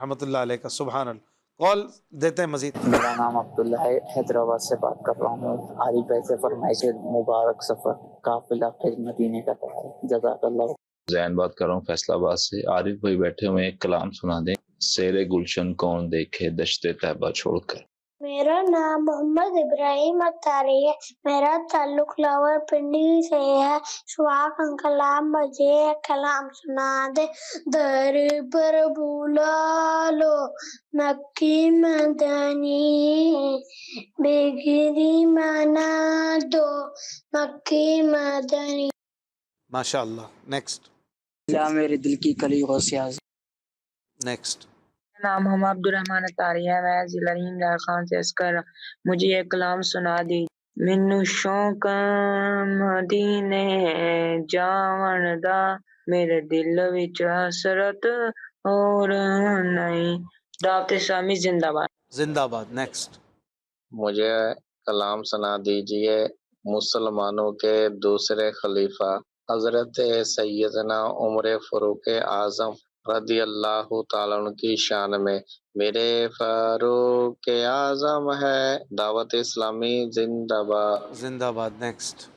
رحمۃ اللہ علیہ کا، سبحان اللہ۔ کال دیتے ہیں مزید۔ میرا نام عبداللہ ہے، حیدرآباد سے بات کر رہا ہوں۔ عارف بھائی سے فرمائش مبارک سفر قافلہ پھر مدینے کا تیار ہے، جزاک اللہ۔ زین بات کر رہا ہوں فیصلہ آباد سے۔ عارف بھائی بیٹھے ہوئے ایک کلام سنا دیں، سیر گلشن کون دیکھے دشت طیبہ چھوڑ کر۔ میرا نام محمد ابراہیم اتاری ہے، میرا تعلق لاور پنڈی سے ہے۔ شفاق انکل آپ مجھے ایک کلام سنا دے۔ در پر بلا لو مکی مدنی، بگری منا دو مکی مدنی۔ ماشاءاللہ۔ نیکسٹ کیا میرے دل کی کلی غوثیاز۔ نیکسٹ۔ نام محمد عبدالرحمن اتاری ہے، میں ضلع ڈار خان سے اس کر مجھے یہ کلام سنا دی۔ مینو شوق مدینے جاون دا، میرے دل وچ حسرت اور نہیں۔ دعوت اسلامی زندہ باد۔ زندہ باد۔ نیکسٹ۔ مجھے کلام سنا دیجئے مسلمانوں کے دوسرے خلیفہ حضرت سیدنا عمر فاروق اعظم رضی اللہ تعالیٰ عنہ کی شان میں۔ میرے فاروق اعظم ہے، دعوت اسلامی زندہ باد۔ زندہ باد۔ نیکسٹ۔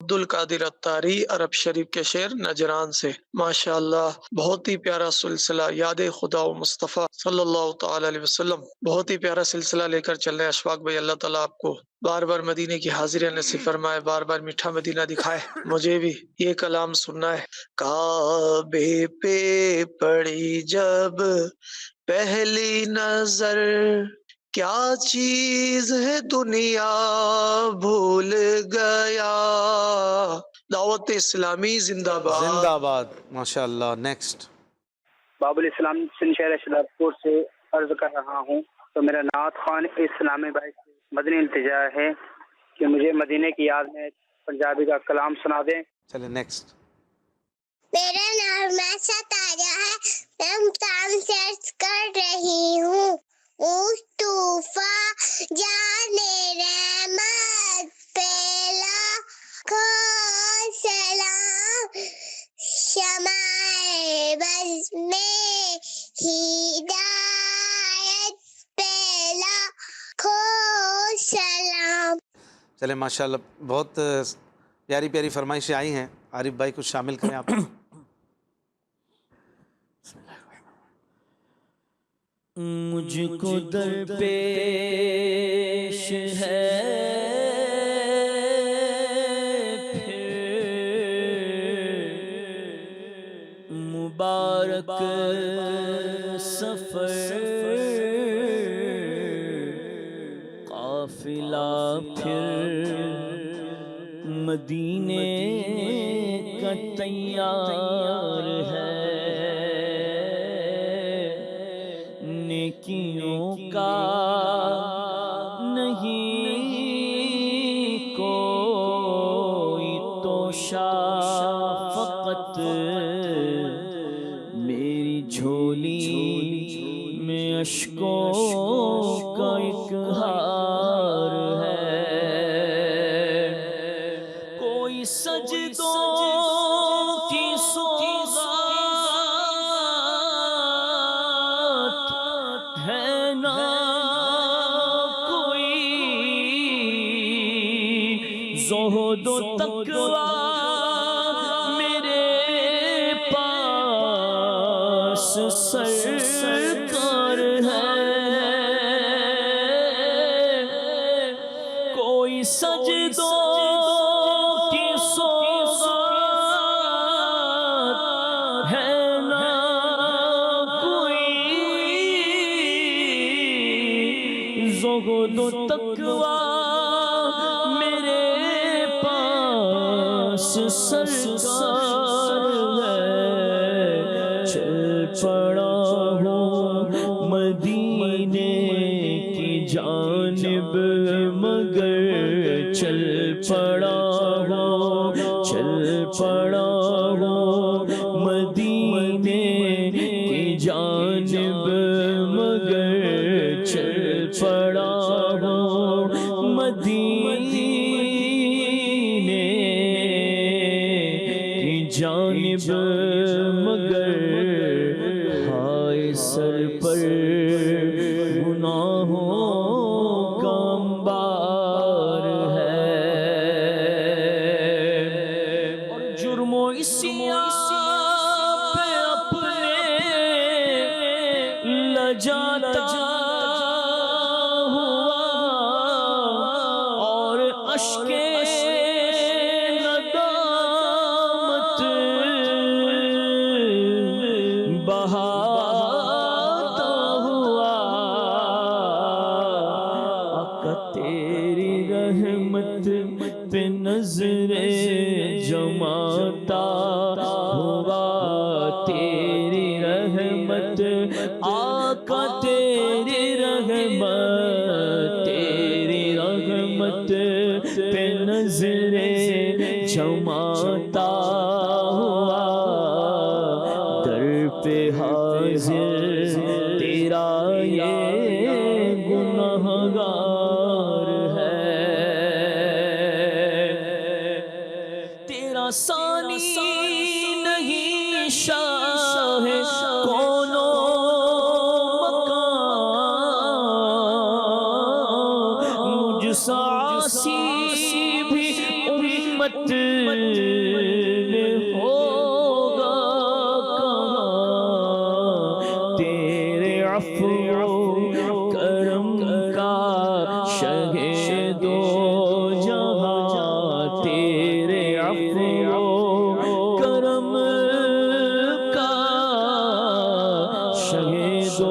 عبد القادر اتاری عرب شریف کے شعر نجران سے۔ ماشاءاللہ بہت ہی پیارا سلسلہ یاد خدا و مصطفیٰ صلی اللہ تعالی علیہ وسلم، بہت ہی پیارا سلسلہ لے کر چل رہے ہیں اشفاق بھائی۔ اللہ تعالیٰ آپ کو بار بار مدینے کی حاضری نصیب فرمائے، بار بار میٹھا مدینہ دکھائے۔ مجھے بھی یہ کلام سننا ہے۔ کعبے پہ پڑی جب پہلی نظر، کیا چیز ہے دنیا بھول گیا، دعوت اسلامی زندہ باد۔ زندہ باد۔ ماشاءاللہ۔ نیکسٹ۔ باب الاسلام سندھ شہر شہزاد پور سے عرض کر رہا ہوں، تو میرا نعت خان اسلامی بھائی سے مدنی التجا ہے کہ مجھے مدینے کی یاد میں پنجابی کا کلام سنا دیں۔ چلے نیکسٹ۔ میرا نام میسا تاجہ ہے، میں مقام سے عرض کر رہی ہوں۔ طوفان جانے رحمت پہلا کھو سلام، شمع بز میں ہدایت پہلا کھو سلام۔ چلے ماشاءاللہ، بہت پیاری پیاری فرمائشیں آئی ہیں۔ عارف بھائی کچھ شامل کریں آپ۔ مجھ کو درپیش ہے پھر مبارک سفر، قافلہ پھر مدینے کا تیار ہے، نیکیوں کا نہیں کوئی توشا، فقط میری جھولی میں اشکوں کا ایک ہار ہے، کوئی سجدوں کی سوغات ہے نا، کوئی زہد و تقویٰ تقوی میرے پاس سرکار ہے، کوئی سجدوں کی سوغات ہے نہ کوئی زہد و تقوی میرے پاس سرکار ہے، چل پڑا ہوں مدینے کی جانب مگر چل پڑا ہوں مدینے کی جانب مگر چل پڑا ہوں مدینے کی جانب مگر ہائے سر پر گناہوں کا انبار ہے، اور جرم و عصیان پہ اپنے لجاتا ہوا اور اشک ندامت بہاتا ہوا، آقا تیری رحمت پہ نظر جماتا ہوا، تیری رحمت آقا تیری رحمت پہ نظر جماتا ہوا، در پہ حاضر تیرا یہ گنہگار ہے، تیرا ثانی نہیں شاہ کون و مکان، مجھ سا عاصی بھی امت میں ہوگا کہاں، تیرے عفو کرم کا شہید و جہاں، تیرے عفو کرم کا شہید و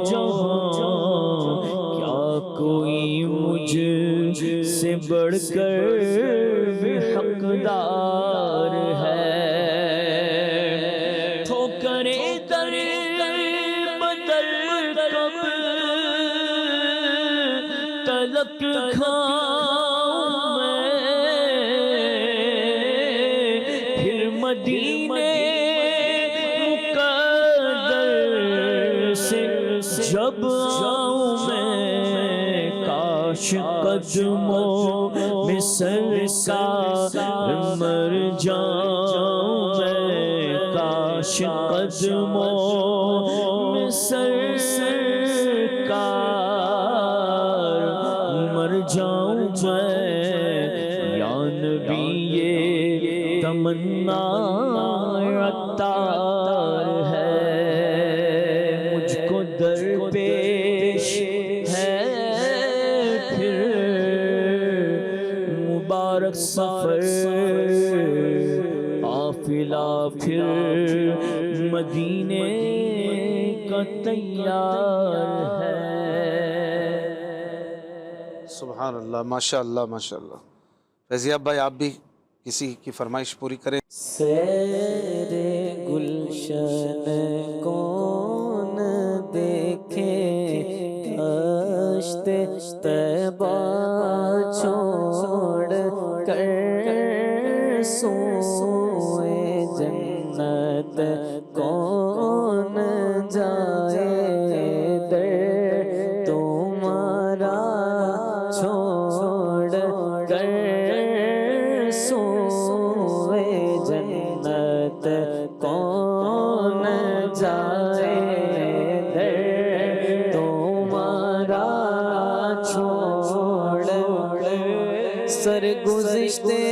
جہاں، کیا کوئی مجھ سے بڑھ کر حقدار ہے، ٹھوکریں در بدر کب تلک کھاؤں میں، پھر مدینے مقدر سے جب آؤں میں، کاش قدموں میں سرکار مر جاؤں میں، کاش قدموں میں سرکار مر جاؤں میں، یا نبی یہ تمنا عطار ہے، مجھ کو درپیش ہے پھر مبارک سفر، قافلہ پھر مدینے کا تیار ہے۔ سبحان اللہ، ماشاء اللہ ماشاء اللہ۔ فیضیاب بھائی آپ بھی کسی کی فرمائش پوری کریں۔ سیر گلشن کون دیکھے، دشت طیبہ چھوڑ کر سوئے جنت کون جائے، در تمہارا چھوڑ کر سوئے جنت کون جائے، در تمہارا چھوڑ کر سرگزشتے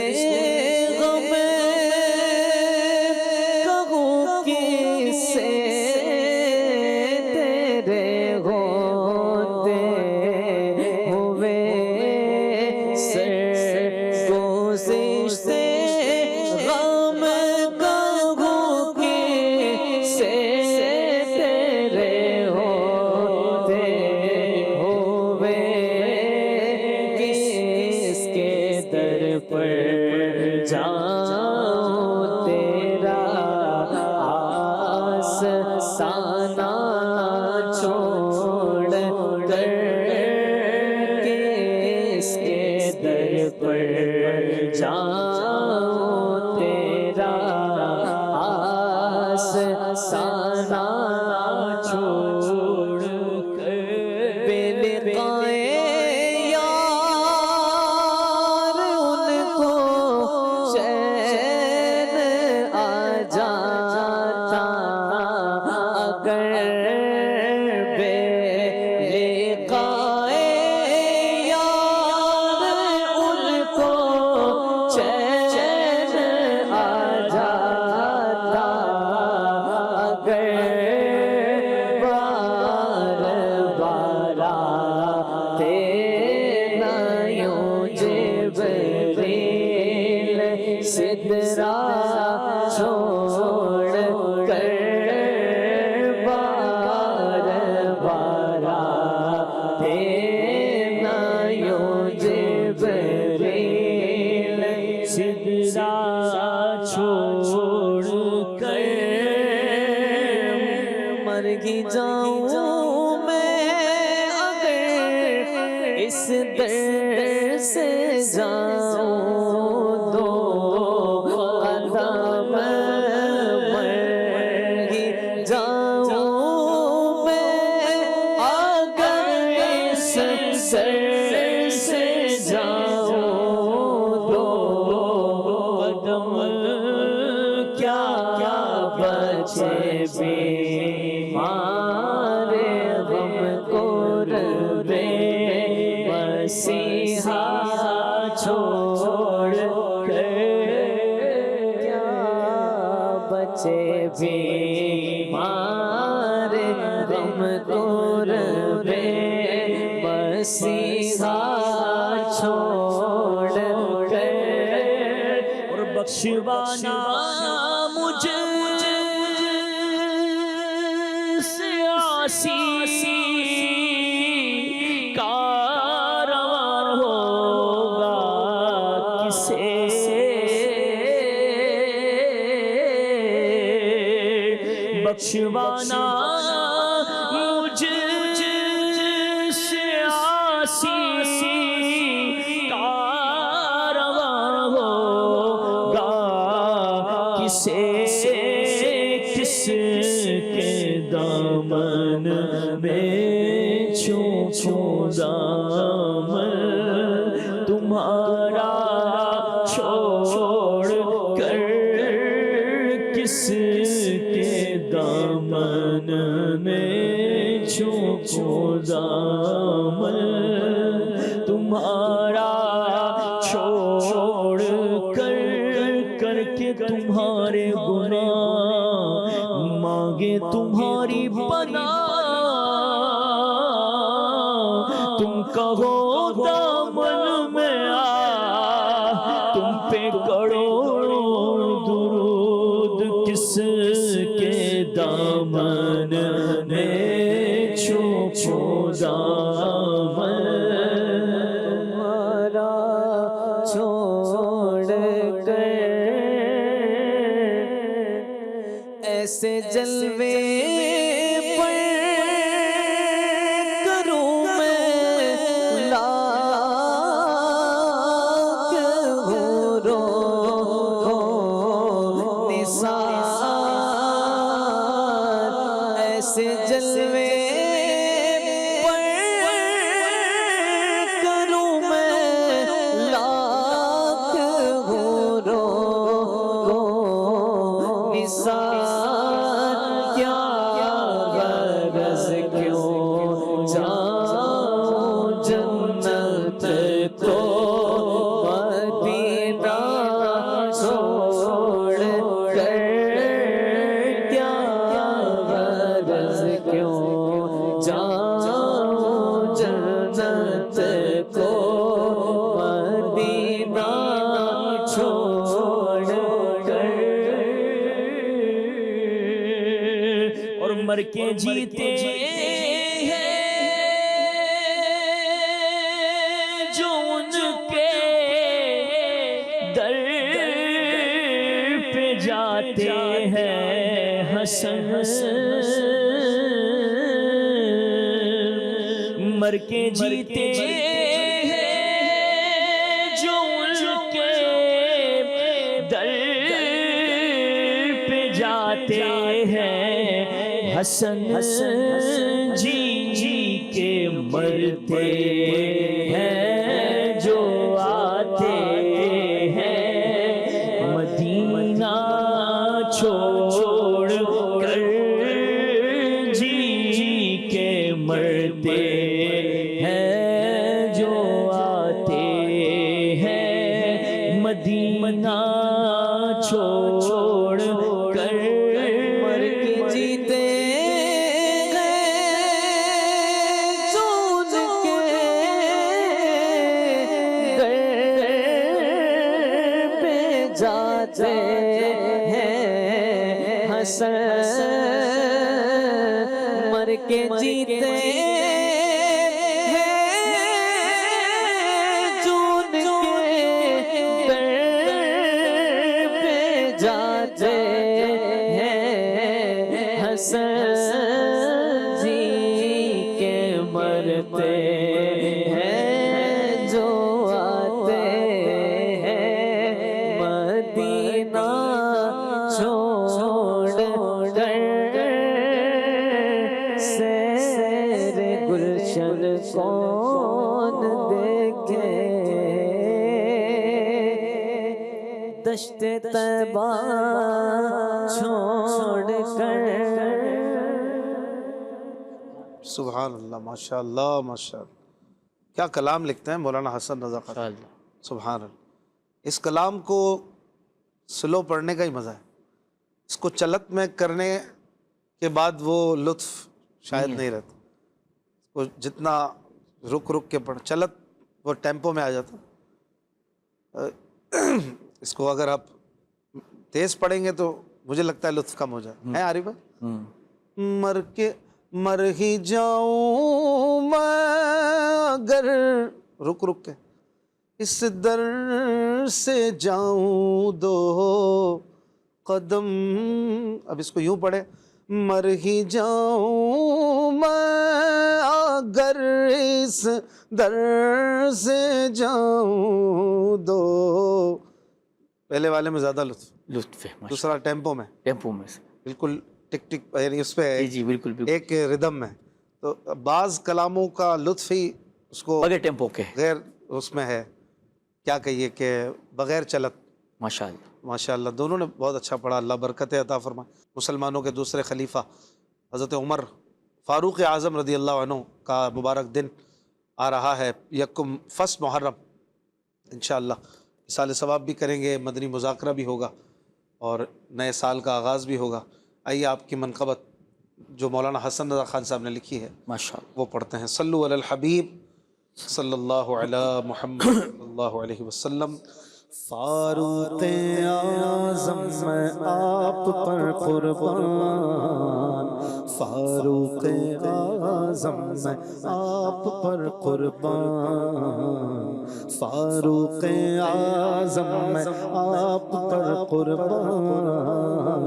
سدرا چھوڑ کر بار بار دینا یوں جبریل سدرا چھوڑ کر مر ہی جاؤں میں اگر اس در سے جاؤں دو قدم مر ہی جاؤں میں اگر اس در سے جاؤں دو قدم کیا بچے بیمار غم کو ربے مسیحا چھوڑ کر کیا بچے بیمار غم کو ربے مسیحا چھوڑ کر اور بخشوانا مجھے کارواں ہوگا کسے بخشوانا مجھ سے آسی کارواں ہوگا کسے کس کے دامن میں چھو دامن تمہارا چھوڑ کر کس کے دامن میں چھو دامن تمہارا چھوڑ کر کے تمہارے گناہ مانگے تمہاری پناہ تم کہو دامن میں آ تم پہ کروڑوں درود کس کے دامن میں چھو دامن تمہارا چھوڑ کر ایسے جلوے پر کروں میں لاکھ حوروں نثار ایسے جلوے پر کروں میں لاکھ حوروں نثار مر کے جیتے ہیں جو ان کے در پہ جاتے ہیں حسن مر کے جیتے ہیں جو ان کے در پہ جاتے ہیں حسن جی کے مرتے ہیں جو آتے ہیں مدینہ چھوڑ کر جی کے مرتے ہیں جو آتے ہیں مدینہ چھوڑ کر مر کے جیتے جاتے ہیں حسن مر کے جیتے ہیں جون کے در پہ جاتے ہیں حسن جی کے مرتے ہیں جو آتے ہیں مدینہ چھوڑ کر سیر گلشن کون دیکھے دشت طیبہ چھوڑ کر سبحان اللہ، ماشاء اللہ ماشاء اللہ، کیا کلام لکھتے ہیں مولانا حسن رضا خان، سبحان اللہ۔ اس کلام کو سلو پڑھنے کا ہی مزہ ہے، اس کو چلت میں کرنے کے بعد وہ لطف شاید نہیں رہتا، اس کو جتنا رک رک کے پڑھ، چلت وہ ٹیمپو میں آ جاتا، اس کو اگر آپ تیز پڑھیں گے تو مجھے لگتا ہے لطف کم ہو جائے ہے عارف بھائی؟ مر ہی جاؤں میں اگر رک رک کے اس در سے جاؤں دو قدم، اب اس کو یوں پڑھے، مر ہی جاؤں میں اگر اس در سے جاؤں دو، پہلے والے میں زیادہ لطف ہے، دوسرا ٹیمپو میں بالکل ٹک ٹک، یعنی اس پہ جی بالکل ایک ردم میں، تو بعض کلاموں کا لطف ہی اس کو بغیر ٹیمپو کے غیر اس میں ہے، کیا کہیے کہ بغیر چلت۔ ماشاءاللہ ماشاء اللہ، دونوں نے بہت اچھا پڑھا، اللہ برکت عطا فرمائے۔ مسلمانوں کے دوسرے خلیفہ حضرت عمر فاروق اعظم رضی اللہ عنہ کا مبارک دن آ رہا ہے، یکم فصل محرم، انشاءاللہ اصال ثواب بھی کریں گے، مدنی مذاکرہ بھی ہوگا اور نئے سال کا آغاز بھی ہوگا۔ آئیے آپ کی منقبت جو مولانا حسن رضا خان صاحب نے لکھی ہے ماشاءاللہ وہ پڑھتے ہیں۔ صلو علی الحبیب صلی اللہ علی محمد صلی اللہ علیہ وسلم۔ فاروق اعظم میں آپ پر قربان، فاروق اعظم میں آپ پر قربان، فاروق اعظم میں آپ پر قربان،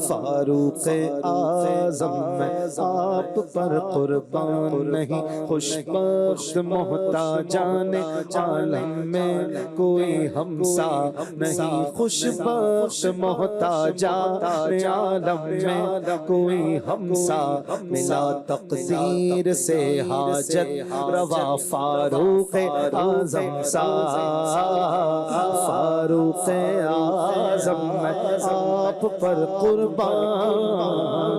فاروق اعظم میں آپ پر قربان، نہیں خوش بخت محتاجان عالم میں کوئی ہم نہیں، خوش بخت محتاجان عالم میں کوئی ہمسا، ملا تقدیر سے حاجت روا فاروق اعظم سا، فاروق اعظم میں آپ پر قربان،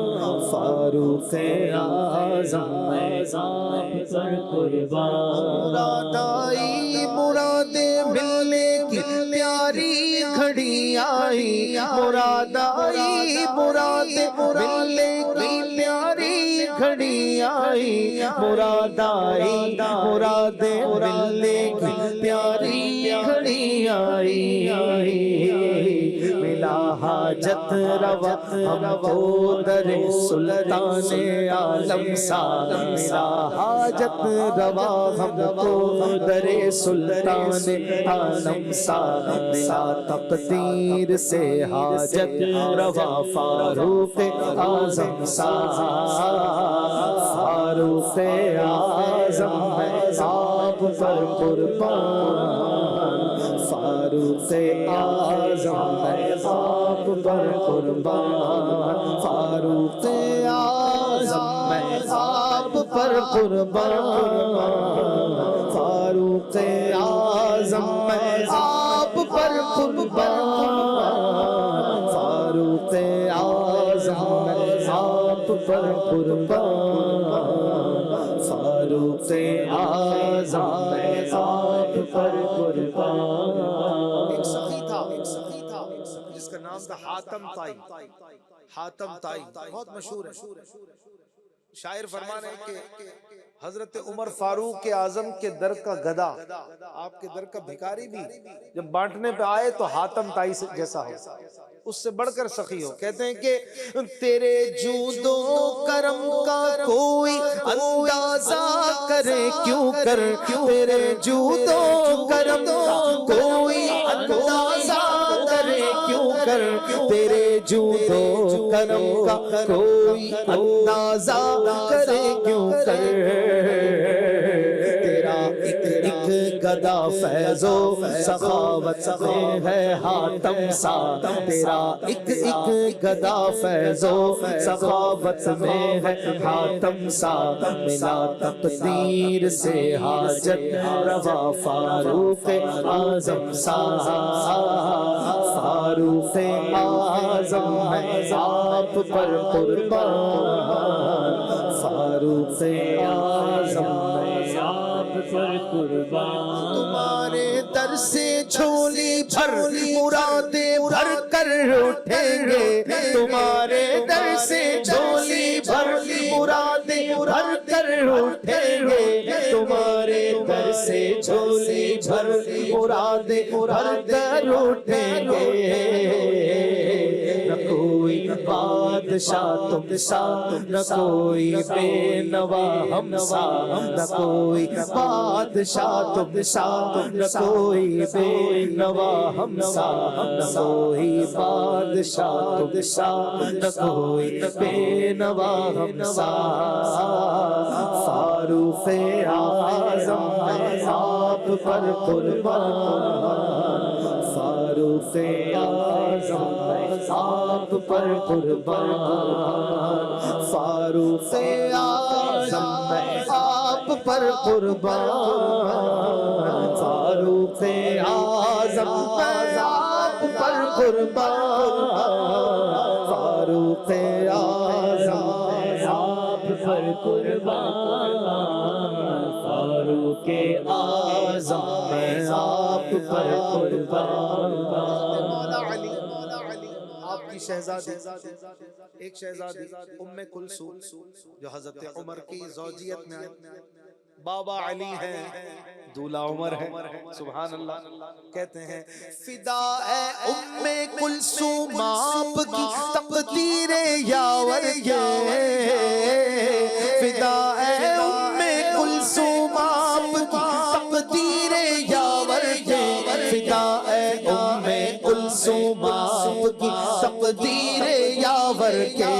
فاروق اعظم میں آپ پر قربان، مراد آئی مراد ملنے کی پیاری گھڑی آئی، مراد آئی مراد ملنے کی پیاری گھڑی آئی، مراد آئی مراد ملنے کی پیاری گھڑی آئی، ملا حاجت روا ہم کو در سلطان عالم سا، ملا حاجت روا ہم کو در سلطان عالم سا، ملا تقدیر سے حاجت روا فاروق اعظم سا، فاروق اعظم میں آپ پر قربان، فاروق اعظم میں آپ پر قربان، فاروق اعظم میں آپ پر قربان، فاروق اعظم میں آپ پر قربان، فاروق اعظم میں آپ پر قربان، فاروق اعظم میں آپ پر قربان۔ ایک سخی تھا جس کا نام تھا حاتم طائی، حاتم طائی بہت مشہور ہے، شاعر فرما رہے ہیں کہ حضرت عمر فاروق اعظم کے در کا گدا، آپ کے در کا بھکاری بھی جب بانٹنے پہ آئے تو حاتم طائی جیسا ہو، اس سے بڑھ کر سخی ہو. کہتے ہیں کہ تیرے جود و کرم کا کوئی اندازہ کرے کیوں کر، تیرے جود و کرم کا کوئی اندازہ کرے کیوں کر، تیرے جود و کرم کا کوئی اندازہ کرے کیوں کر. تیرا ایک گدا فیض و سخاوت میں ہے حاتم سا، تیرا ایک گدا فیض و سخاوت میں ہے حاتم سا. ملا تقدیر سے حاجت روا فاروق اعظم سا، فاروق اعظم ہے آپ پر قربان، فاروق اعظم ہے آپ پر قربان. تمہارے در سے جھولی بھر مرادیں بھر کر اٹھیں گے، تمہارے در سے جھولی بھر مرادیں بھر کر اٹھیں گے، تمہارے در سے جھولی بھر مرادیں بھر کر اٹھیں گے. نہ کوئی بادشاہ تم سا، نہ کوئی بے نوا ہم سا، نہ کوئی بادشاہ تم سا، نہ کوئی بے نوا ہم سا، نہ کوئی بادشاہ تم سا، نہ کوئی بے نوا ہم سا. فاروق اعظم ہے آپ پر قربان، فاروق اعظم ہے آپ پر قربان، فاروق اعظم ہے آپ پر قربان، فاروق اعظم ہے آپ پر قربان، فاروق اعظم ہے آپ پر قربان، فاروق اعظم ہے آپ پر قربان. آپ کی شہزادی، ایک شہزادی ام کلثوم جو حضرت عمر کی زوجیت میں آئی، بابا علی ہیں، دولہا عمر ہے، سبحان اللہ. کہتے ہیں فدا اے ام کلثوم آپ کی تقدیر یاور یہ، فدا اے ام کلثوم آپ کی تقدیر یاور یہ، فدا اے ام کلثوم آپ کی تقدیر یاور کے.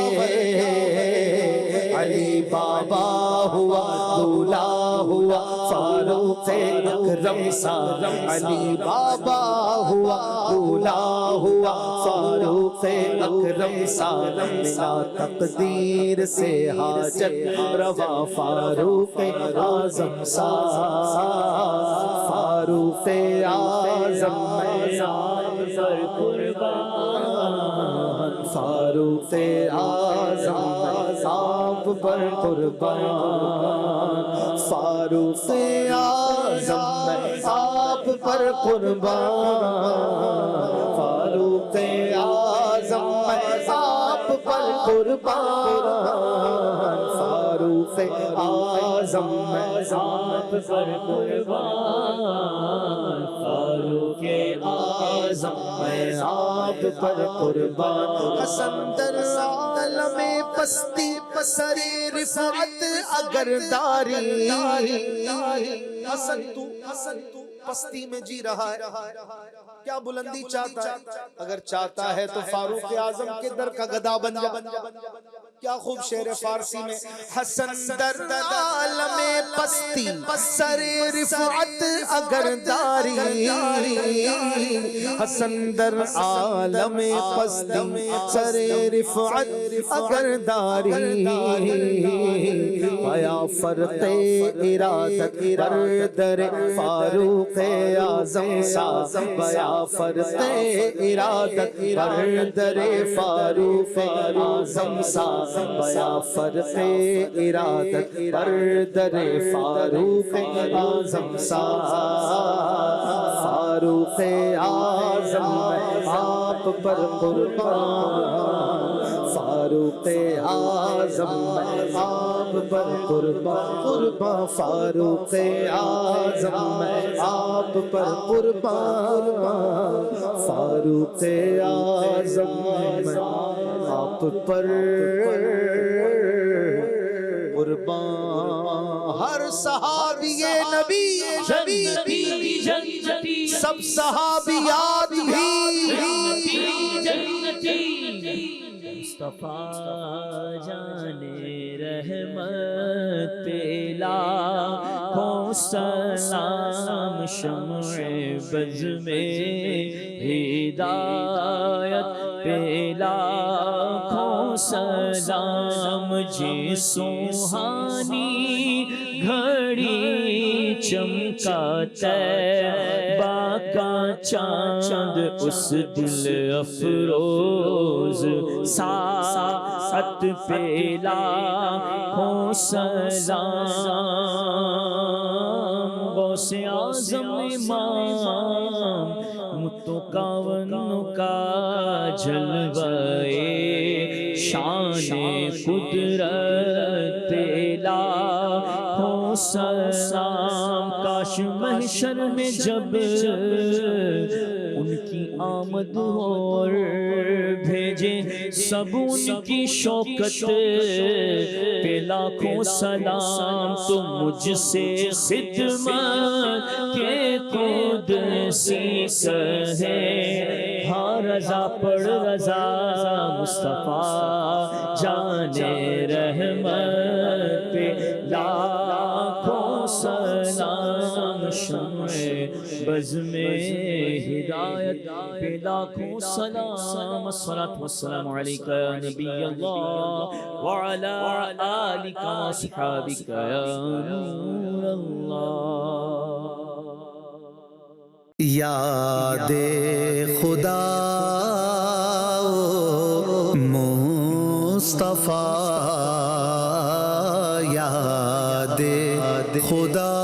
علی بابا ہوا دولہا ہوا فاروق اکرم سا، علی بابا ہوا دولہا ہوا فاروق اکرم سا. ملا تقدیر سے حاجت روا فاروق اعظم سا، فاروق اعظم ہے آپ پر قربان، فاروق اعظم ہے آپ پر قربان، فاروق اعظم ہے آپ پر قربان، فاروق اعظم ہے آپ پر قربان، فاروق اعظم ہے آپ پر قربان، فاروق اعظم ہے آپ پر قربان. حسن در عالم پستی سر رفعت اگر داری، حسن تو پستی میں جی رہا ہے، کیا بلندی چاہتا ہے؟ اگر چاہتا ہے تو فاروق اعظم کے در کا گدا بن جا. کیا خوب شعر فارسی میں، حسن در عالم پستی سر رفعت اگر داری، حسن در عالم پستی سر رفعت اگر داری. آیا فرق ارادت بر در فاروق اعظم سا، بیا فرق ارادت بر در فاروق اعظم سا، بیا فرق ارادت بر در فاروق اعظم سا. فاروق اعظم آپ پر قربان فاروق اعظم میں آپ پر قربان فاروق اعظم میں آپ پر قربان فاروق اعظم میں آپ پر قربان ہر صحابی نبی جنتی سب صحابیات بھی مصطفیٰ جان رحمت لاکھوں سلام شمع بز میں ہدایت پہ لاکھوں سلام جی سوہانی گھڑی چمکا طیبہ کا چاند اس دل افروز ساعت پہ لاکھوں سلام غوث اعظم امام متکون کا جلوہ شان قدرت لاکھوں سلام کاش محشر میں جب ان کی آمد اور بھیجے سب ان کی شوکت پہ لاکھوں سلام تو مجھ سے خدمت کے قدسی کہے ہاں رضا پڑھ رضا مصطفیٰ جان رحمت پہ لاکھوں سلام شمع بز میں ہدایت پہ لاکھوں سلام الصلاة والسلام علیکہ یا نبی اللہ وعلا آلکہ واصحابکہ یا نور اللہ یاد خدا مصطفیٰ یاد خدا